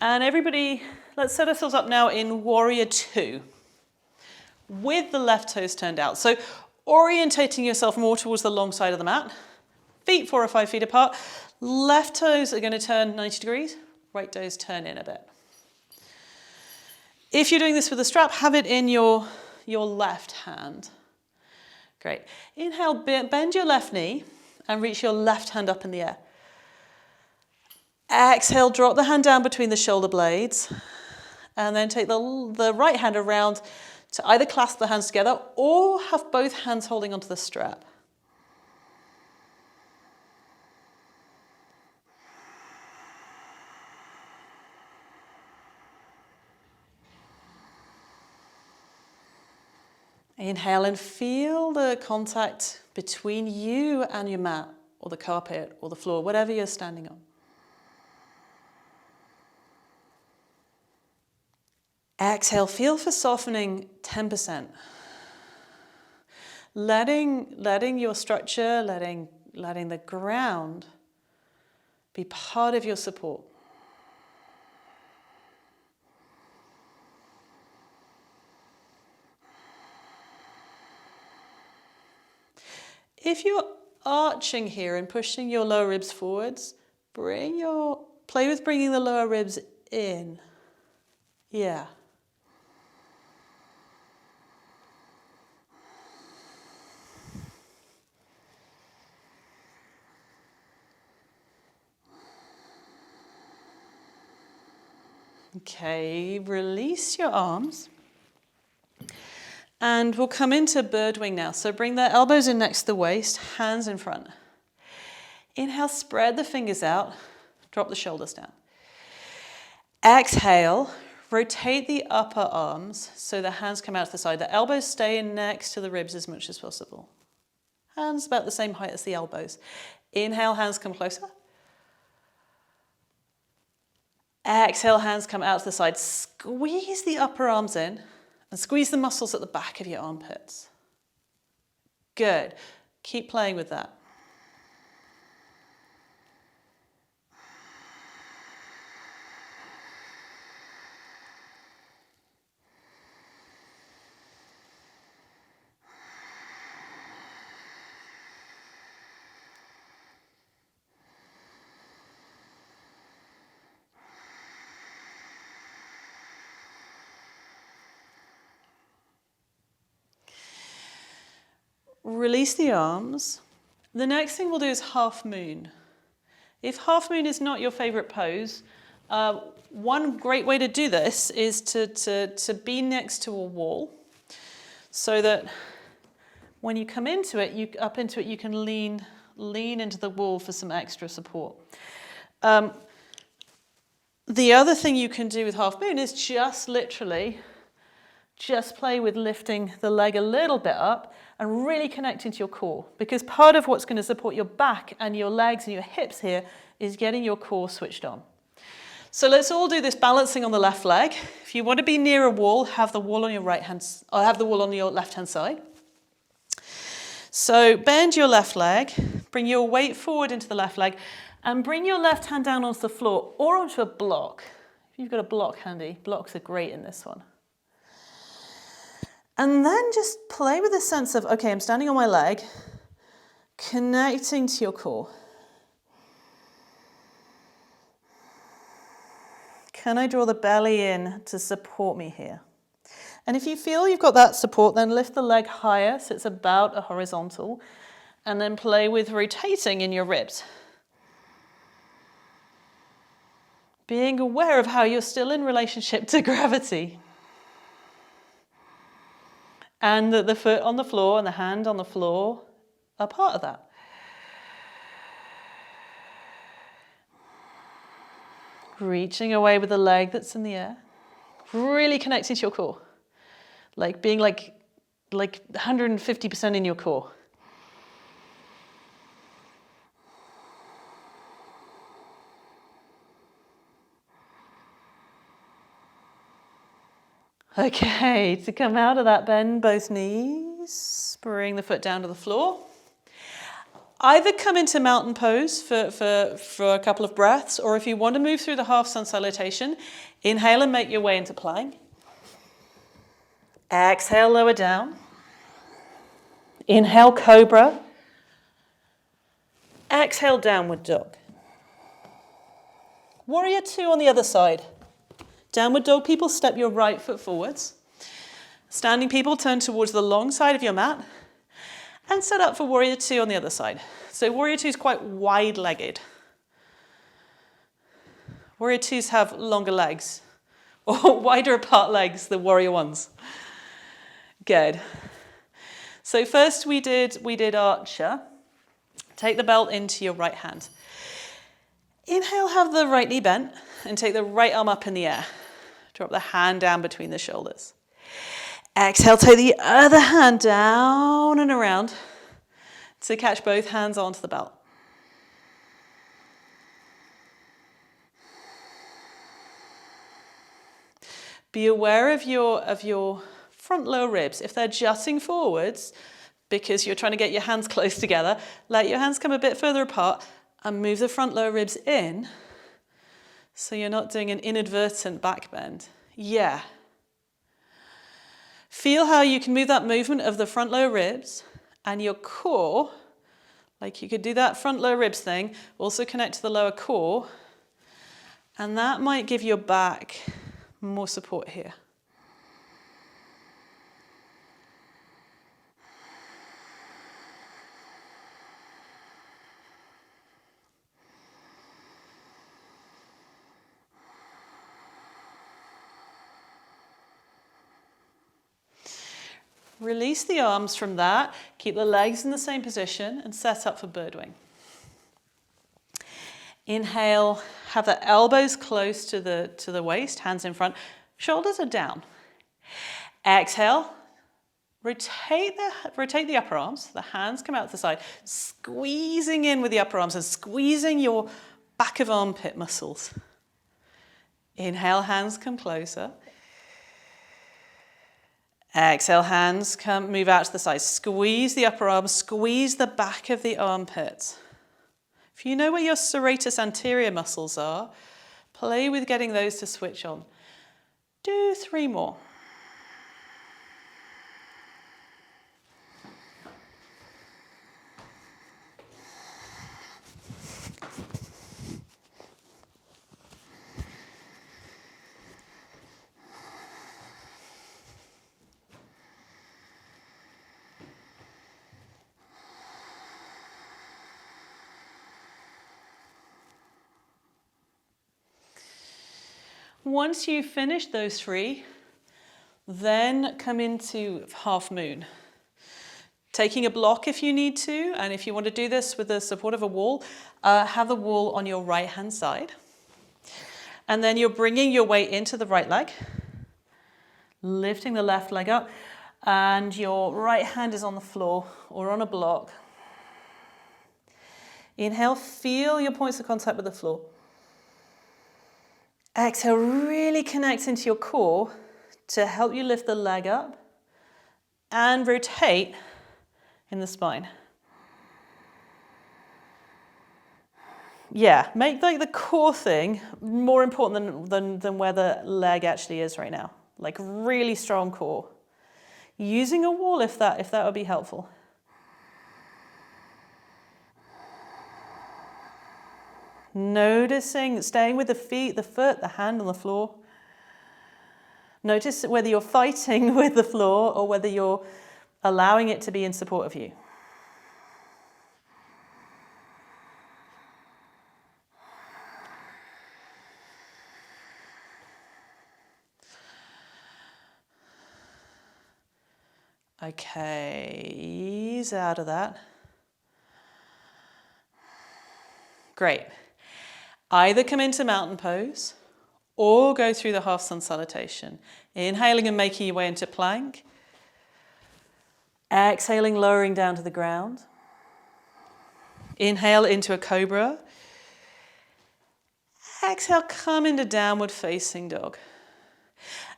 and everybody, let's set ourselves up now in warrior 2, with the left toes turned out. So orientating yourself more towards the long side of the mat, feet 4 or 5 feet apart, left toes are going to turn 90 degrees, right toes turn in a bit. If you're doing this with a strap, have it in your left hand. Great. Inhale, bend your left knee and reach your left hand up in the air. Exhale, drop the hand down between the shoulder blades and then take the right hand around to either clasp the hands together or have both hands holding onto the strap. Inhale and feel the contact between you and your mat or the carpet or the floor, whatever you're standing on. Exhale, feel for softening 10%. Letting your structure, letting the ground be part of your support. If you're arching here and pushing your lower ribs forwards, play with bringing the lower ribs in. Yeah. Okay, release your arms. And we'll come into bird wing now. So bring the elbows in next to the waist, hands in front. Inhale, spread the fingers out, drop the shoulders down. Exhale, rotate the upper arms so the hands come out to the side. The elbows stay in next to the ribs as much as possible. Hands about the same height as the elbows. Inhale, hands come closer. Exhale, hands come out to the side. Squeeze the upper arms in and squeeze the muscles at the back of your armpits. Good. Keep playing with that. Release the arms. The next thing we'll do is half moon. If half moon is not your favorite pose, one great way to do this is to be next to a wall so that when you come into it, you can lean into the wall for some extra support. The other thing you can do with half moon is just play with lifting the leg a little bit up and really connecting to your core, because part of what's going to support your back and your legs and your hips here is getting your core switched on. So let's all do this balancing on the left leg. If you want to be near a wall, have the wall on your right hand, or have the wall on your left hand side. So bend your left leg, bring your weight forward into the left leg, and bring your left hand down onto the floor or onto a block. If you've got a block handy, blocks are great in this one. And then just play with the sense of, okay, I'm standing on my leg, connecting to your core. Can I draw the belly in to support me here? And if you feel you've got that support, then lift the leg higher so it's about a horizontal, and then play with rotating in your ribs. Being aware of how you're still in relationship to gravity. And that the foot on the floor and the hand on the floor are part of that. Reaching away with the leg that's in the air. Really connecting to your core. Like being like 150% in your core. Okay, to come out of that, bend both knees, bring the foot down to the floor. Either come into mountain pose for a couple of breaths, or if you want to move through the half sun salutation, inhale and make your way into plank. Exhale, lower down. Inhale, cobra. Exhale, downward dog. Warrior two on the other side. Downward dog people, step your right foot forwards. Standing people, turn towards the long side of your mat and set up for warrior two on the other side. So warrior two is quite wide-legged. Warrior twos have longer legs, or wider apart legs than warrior ones. Good. So first we did archer. Take the belt into your right hand. Inhale, have the right knee bent and take the right arm up in the air. Drop the hand down between the shoulders. Exhale, take the other hand down and around to catch both hands onto the belt. Be aware of your front lower ribs. If they're jutting forwards because you're trying to get your hands close together, let your hands come a bit further apart and move the front lower ribs in so you're not doing an inadvertent back bend. Yeah. Feel how you can move that movement of the front lower ribs and your core, like you could do that front lower ribs thing, also connect to the lower core, and that might give your back more support here. Release the arms from that, keep the legs in the same position and set up for birdwing. Inhale, have the elbows close to the waist, hands in front, shoulders are down. Exhale, rotate the upper arms, the hands come out to the side, squeezing in with the upper arms and squeezing your back of armpit muscles. Inhale, hands come closer. Exhale, hands move out to the side. Squeeze the upper arm, squeeze the back of the armpits. If you know where your serratus anterior muscles are, play with getting those to switch on. Do 3 more. Once you've finished those 3, then come into half moon. Taking a block if you need to, and if you want to do this with the support of a wall, have the wall on your right hand side. And then you're bringing your weight into the right leg, lifting the left leg up, and your right hand is on the floor or on a block. Inhale, feel your points of contact with the floor. Exhale, really connect into your core to help you lift the leg up and rotate in the spine. Yeah, make like the core thing more important than where the leg actually is right now. Like really strong core. Using a wall if that would be helpful. Noticing, staying with the feet, the foot, the hand on the floor. Notice whether you're fighting with the floor or whether you're allowing it to be in support of you. Okay, ease out of that. Great. Either come into mountain pose or go through the half sun salutation. Inhaling and making your way into plank. Exhaling, lowering down to the ground. Inhale into a cobra. Exhale, come into downward facing dog.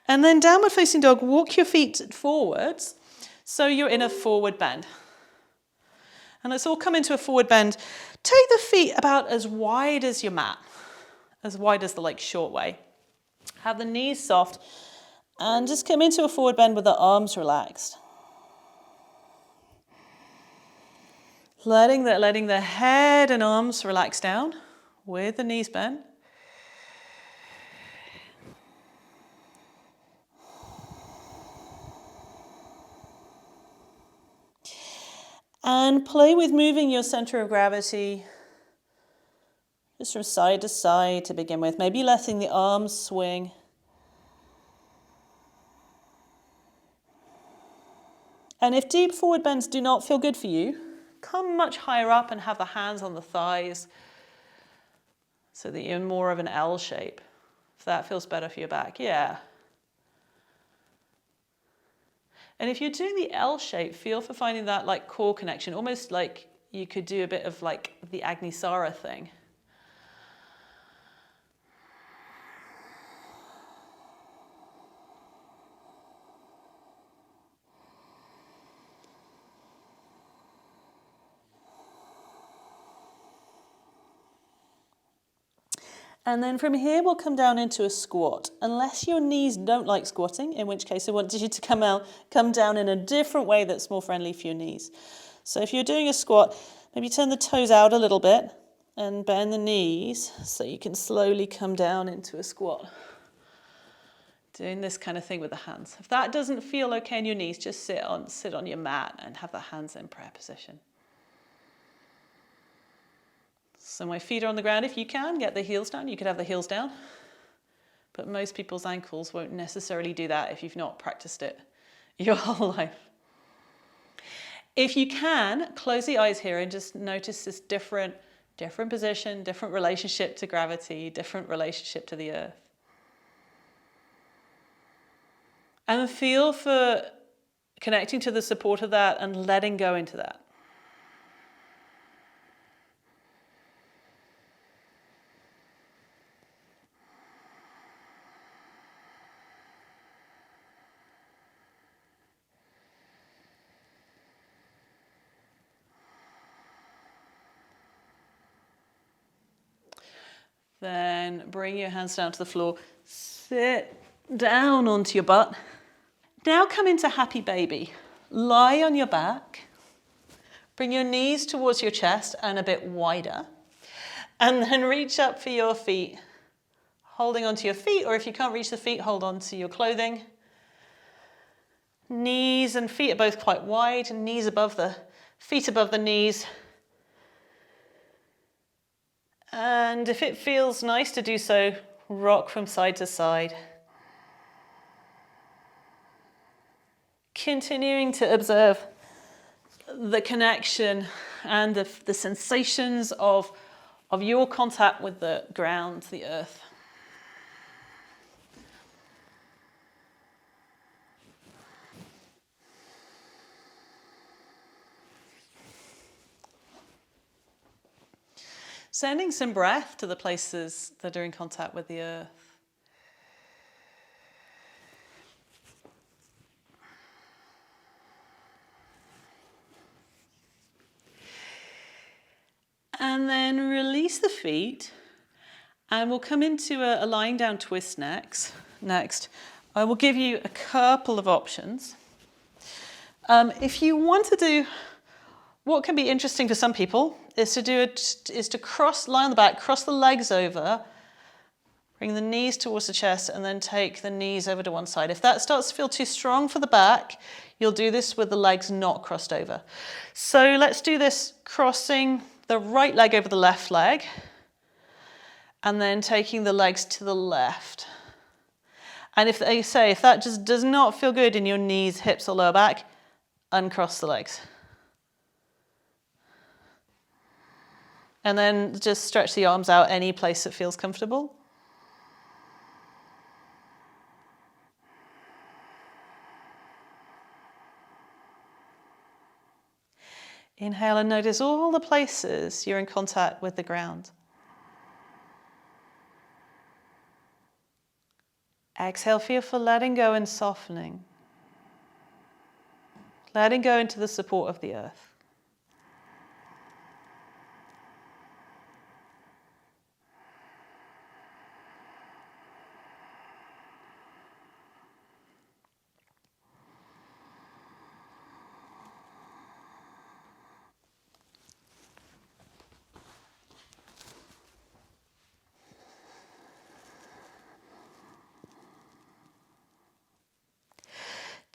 And then downward facing dog, walk your feet forwards so you're in a forward bend. And let's all come into a forward bend. Take the feet about as wide as your mat, as wide as the short way. Have the knees soft and just come into a forward bend with the arms relaxed. Letting the head and arms relax down with the knees bent. And play with moving your center of gravity just from side to side to begin with. Maybe letting the arms swing. And if deep forward bends do not feel good for you, come much higher up and have the hands on the thighs so that you're in more of an L shape. If that feels better for your back, yeah. And if you're doing the L shape, feel for finding that core connection, almost like you could do a bit of the Agnisara thing. And then from here, we'll come down into a squat. Unless your knees don't like squatting, in which case I want you to come down in a different way that's more friendly for your knees. So if you're doing a squat, maybe turn the toes out a little bit and bend the knees so you can slowly come down into a squat. Doing this kind of thing with the hands. If that doesn't feel okay in your knees, just sit on your mat and have the hands in prayer position. So my feet are on the ground. If you can, get the heels down. You could have the heels down. But most people's ankles won't necessarily do that if you've not practiced it your whole life. If you can, close the eyes here and just notice this different position, different relationship to gravity, different relationship to the earth. And feel for connecting to the support of that and letting go into that. Then bring your hands down to the floor. Sit down onto your butt. Now come into happy baby. Lie on your back. Bring your knees towards your chest and a bit wider. And then reach up for your feet. Holding onto your feet, or if you can't reach the feet, hold on to your clothing. Knees and feet are both quite wide, and knees above the feet above the knees. And if it feels nice to do so, rock from side to side. Continuing to observe the connection and the sensations of your contact with the ground, the earth. Sending some breath to the places that are in contact with the earth. And then release the feet, and we'll come into a lying down twist next. I will give you a couple of options. If you want to do, what can be interesting for some people is to lie on the back, cross the legs over, bring the knees towards the chest, and then take the knees over to one side. If that starts to feel too strong for the back, you'll do this with the legs not crossed over. So let's do this crossing the right leg over the left leg, and then taking the legs to the left. And if that just does not feel good in your knees, hips, or lower back, uncross the legs. And then just stretch the arms out any place that feels comfortable. Inhale and notice all the places you're in contact with the ground. Exhale, feel for letting go and softening. Letting go into the support of the earth.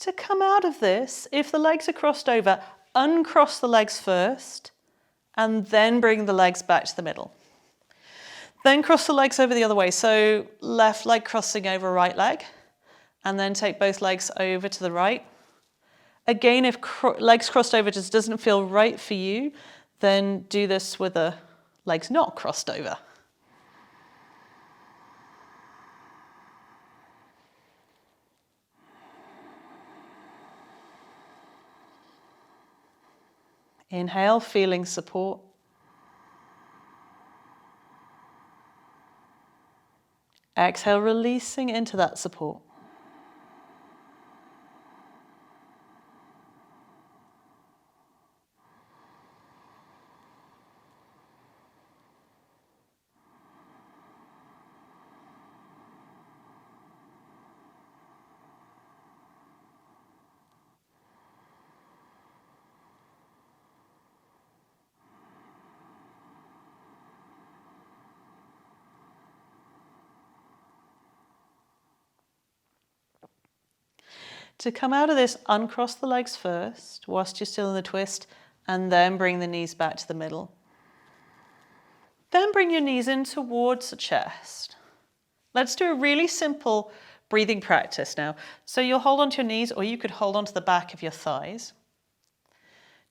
To come out of this, if the legs are crossed over, uncross the legs first, and then bring the legs back to the middle. Then cross the legs over the other way. So left leg crossing over right leg, and then take both legs over to the right. Again, if legs crossed over just doesn't feel right for you, then do this with the legs not crossed over. Inhale, feeling support. Exhale, releasing into that support. To come out of this, uncross the legs first, whilst you're still in the twist, and then bring the knees back to the middle. Then bring your knees in towards the chest. Let's do a really simple breathing practice now. So you'll hold onto your knees, or you could hold onto the back of your thighs.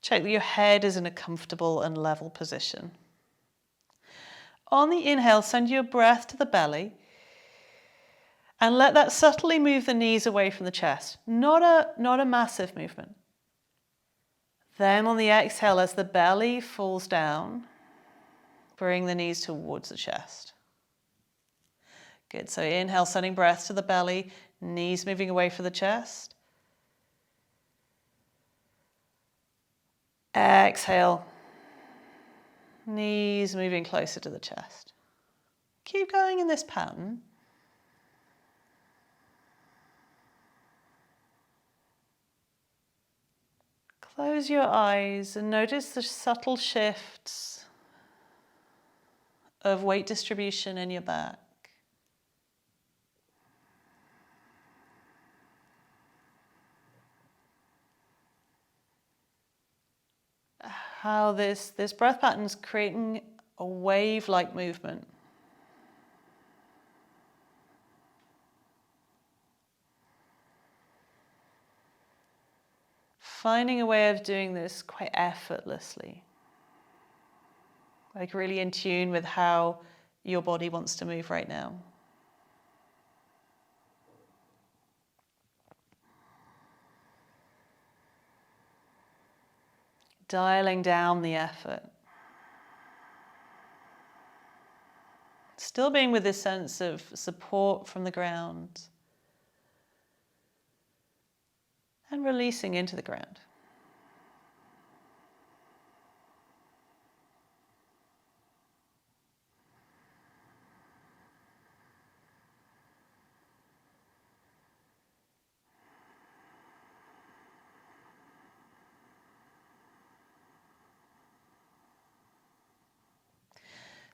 Check that your head is in a comfortable and level position. On the inhale, send your breath to the belly. And let that subtly move the knees away from the chest. Not a massive movement. Then on the exhale, as the belly falls down, bring the knees towards the chest. Good, so inhale, sending breath to the belly, knees moving away from the chest. Exhale, knees moving closer to the chest. Keep going in this pattern. Close your eyes and notice the subtle shifts of weight distribution in your back. How this breath pattern is creating a wave-like movement. Finding a way of doing this quite effortlessly. Like really in tune with how your body wants to move right now. Dialing down the effort. Still being with this sense of support from the ground. And releasing into the ground.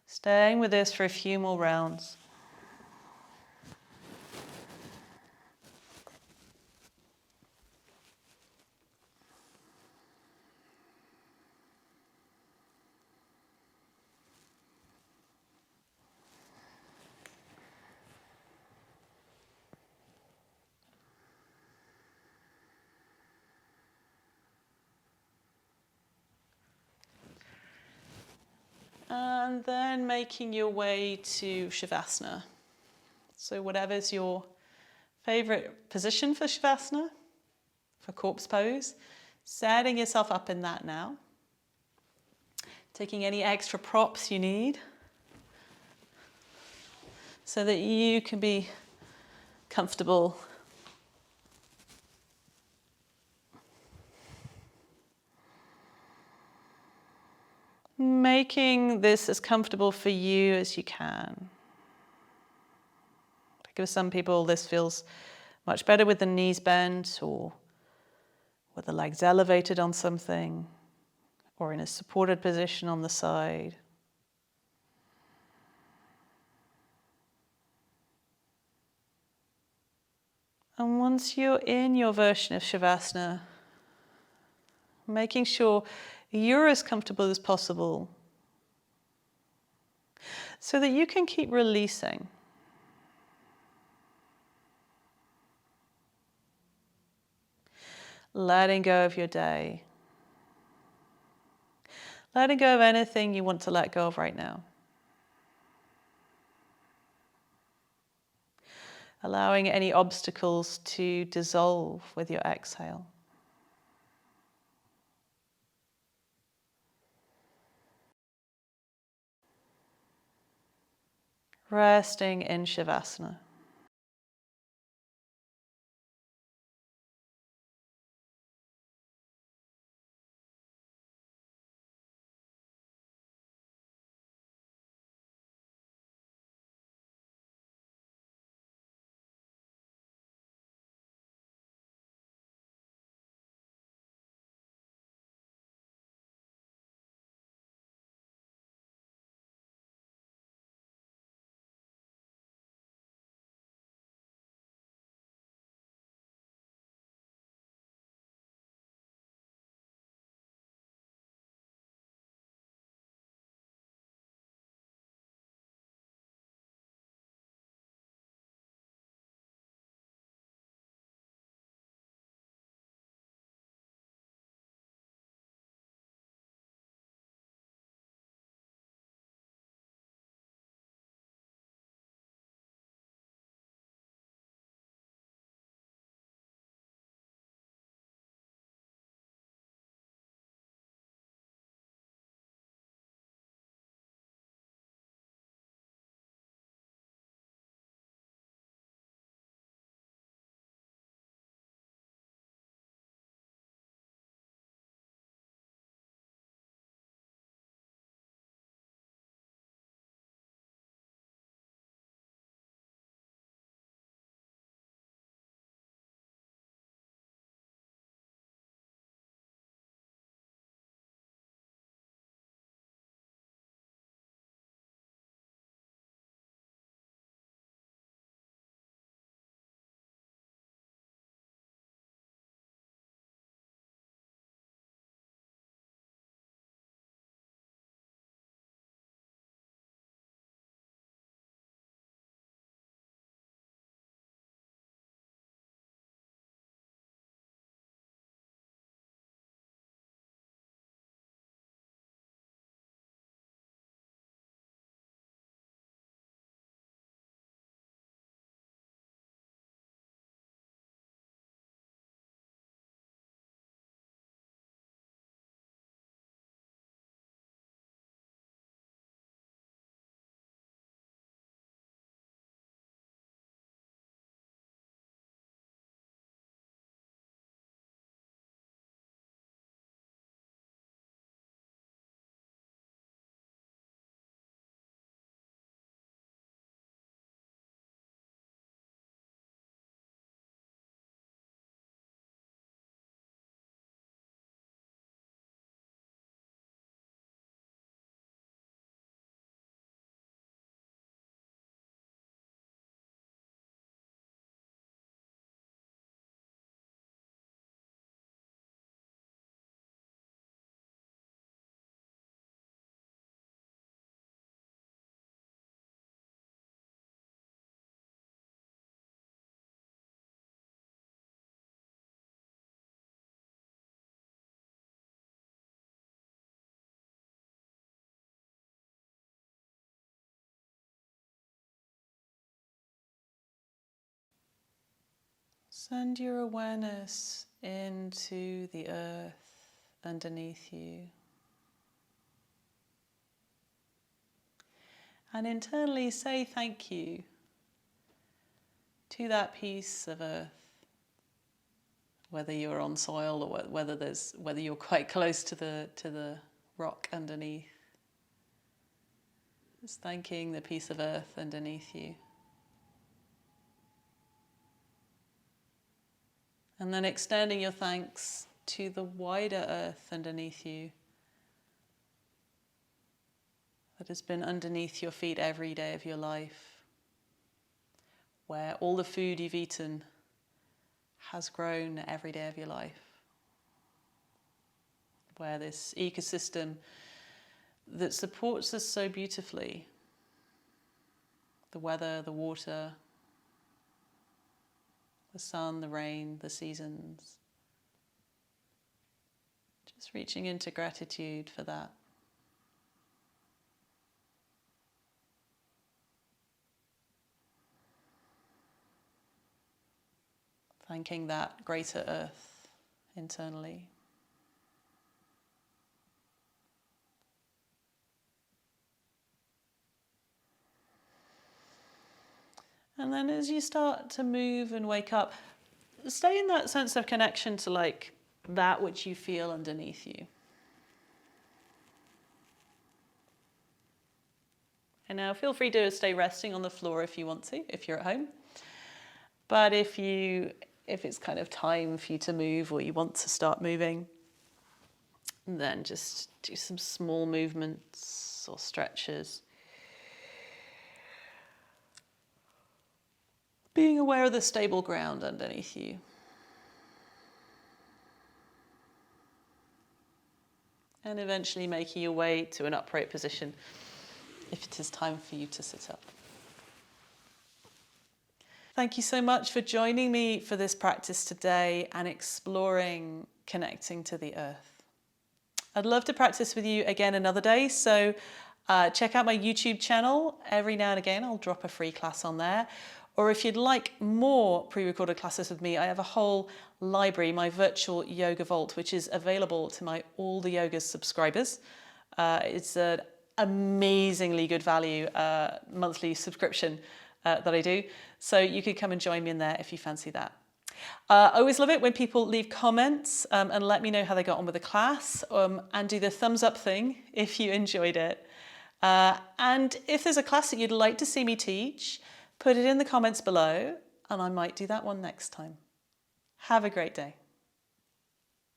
Staying with this for a few more rounds. And then making your way to Shavasana. So whatever's your favorite position for Shavasana, for corpse pose, setting yourself up in that now. Taking any extra props you need so that you can be comfortable. Making this as comfortable for you as you can. Because some people this feels much better with the knees bent or with the legs elevated on something or in a supported position on the side. And once you're in your version of Shavasana, making sure you're as comfortable as possible so that you can keep releasing. Letting go of your day. Letting go of anything you want to let go of right now. Allowing any obstacles to dissolve with your exhale. Resting in Shavasana. Send your awareness into the earth underneath you. And internally say thank you to that piece of earth, whether you're on soil or whether you're quite close to the rock underneath. Just thanking the piece of earth underneath you. And then extending your thanks to the wider earth underneath you that has been underneath your feet every day of your life, where all the food you've eaten has grown every day of your life, where this ecosystem that supports us so beautifully, the weather, the water, the sun, the rain, the seasons. Just reaching into gratitude for that. Thanking that greater earth internally. And then as you start to move and wake up, stay in that sense of connection to like that which you feel underneath you. And now feel free to stay resting on the floor if you want to, if you're at home. But if it's kind of time for you to move or you want to start moving, then just do some small movements or stretches. Being aware of the stable ground underneath you. And eventually making your way to an upright position if it is time for you to sit up. Thank you so much for joining me for this practice today and exploring connecting to the earth. I'd love to practice with you again another day, so check out my YouTube channel. Every now and again I'll drop a free class on there. Or if you'd like more pre-recorded classes with me, I have a whole library, my virtual yoga vault, which is available to my All the Yogas subscribers. It's an amazingly good value monthly subscription that I do. So you could come and join me in there if you fancy that. I always love it when people leave comments and let me know how they got on with the class, and do the thumbs up thing if you enjoyed it. And if there's a class that you'd like to see me teach, put it in the comments below and I might do that one next time. Have a great day.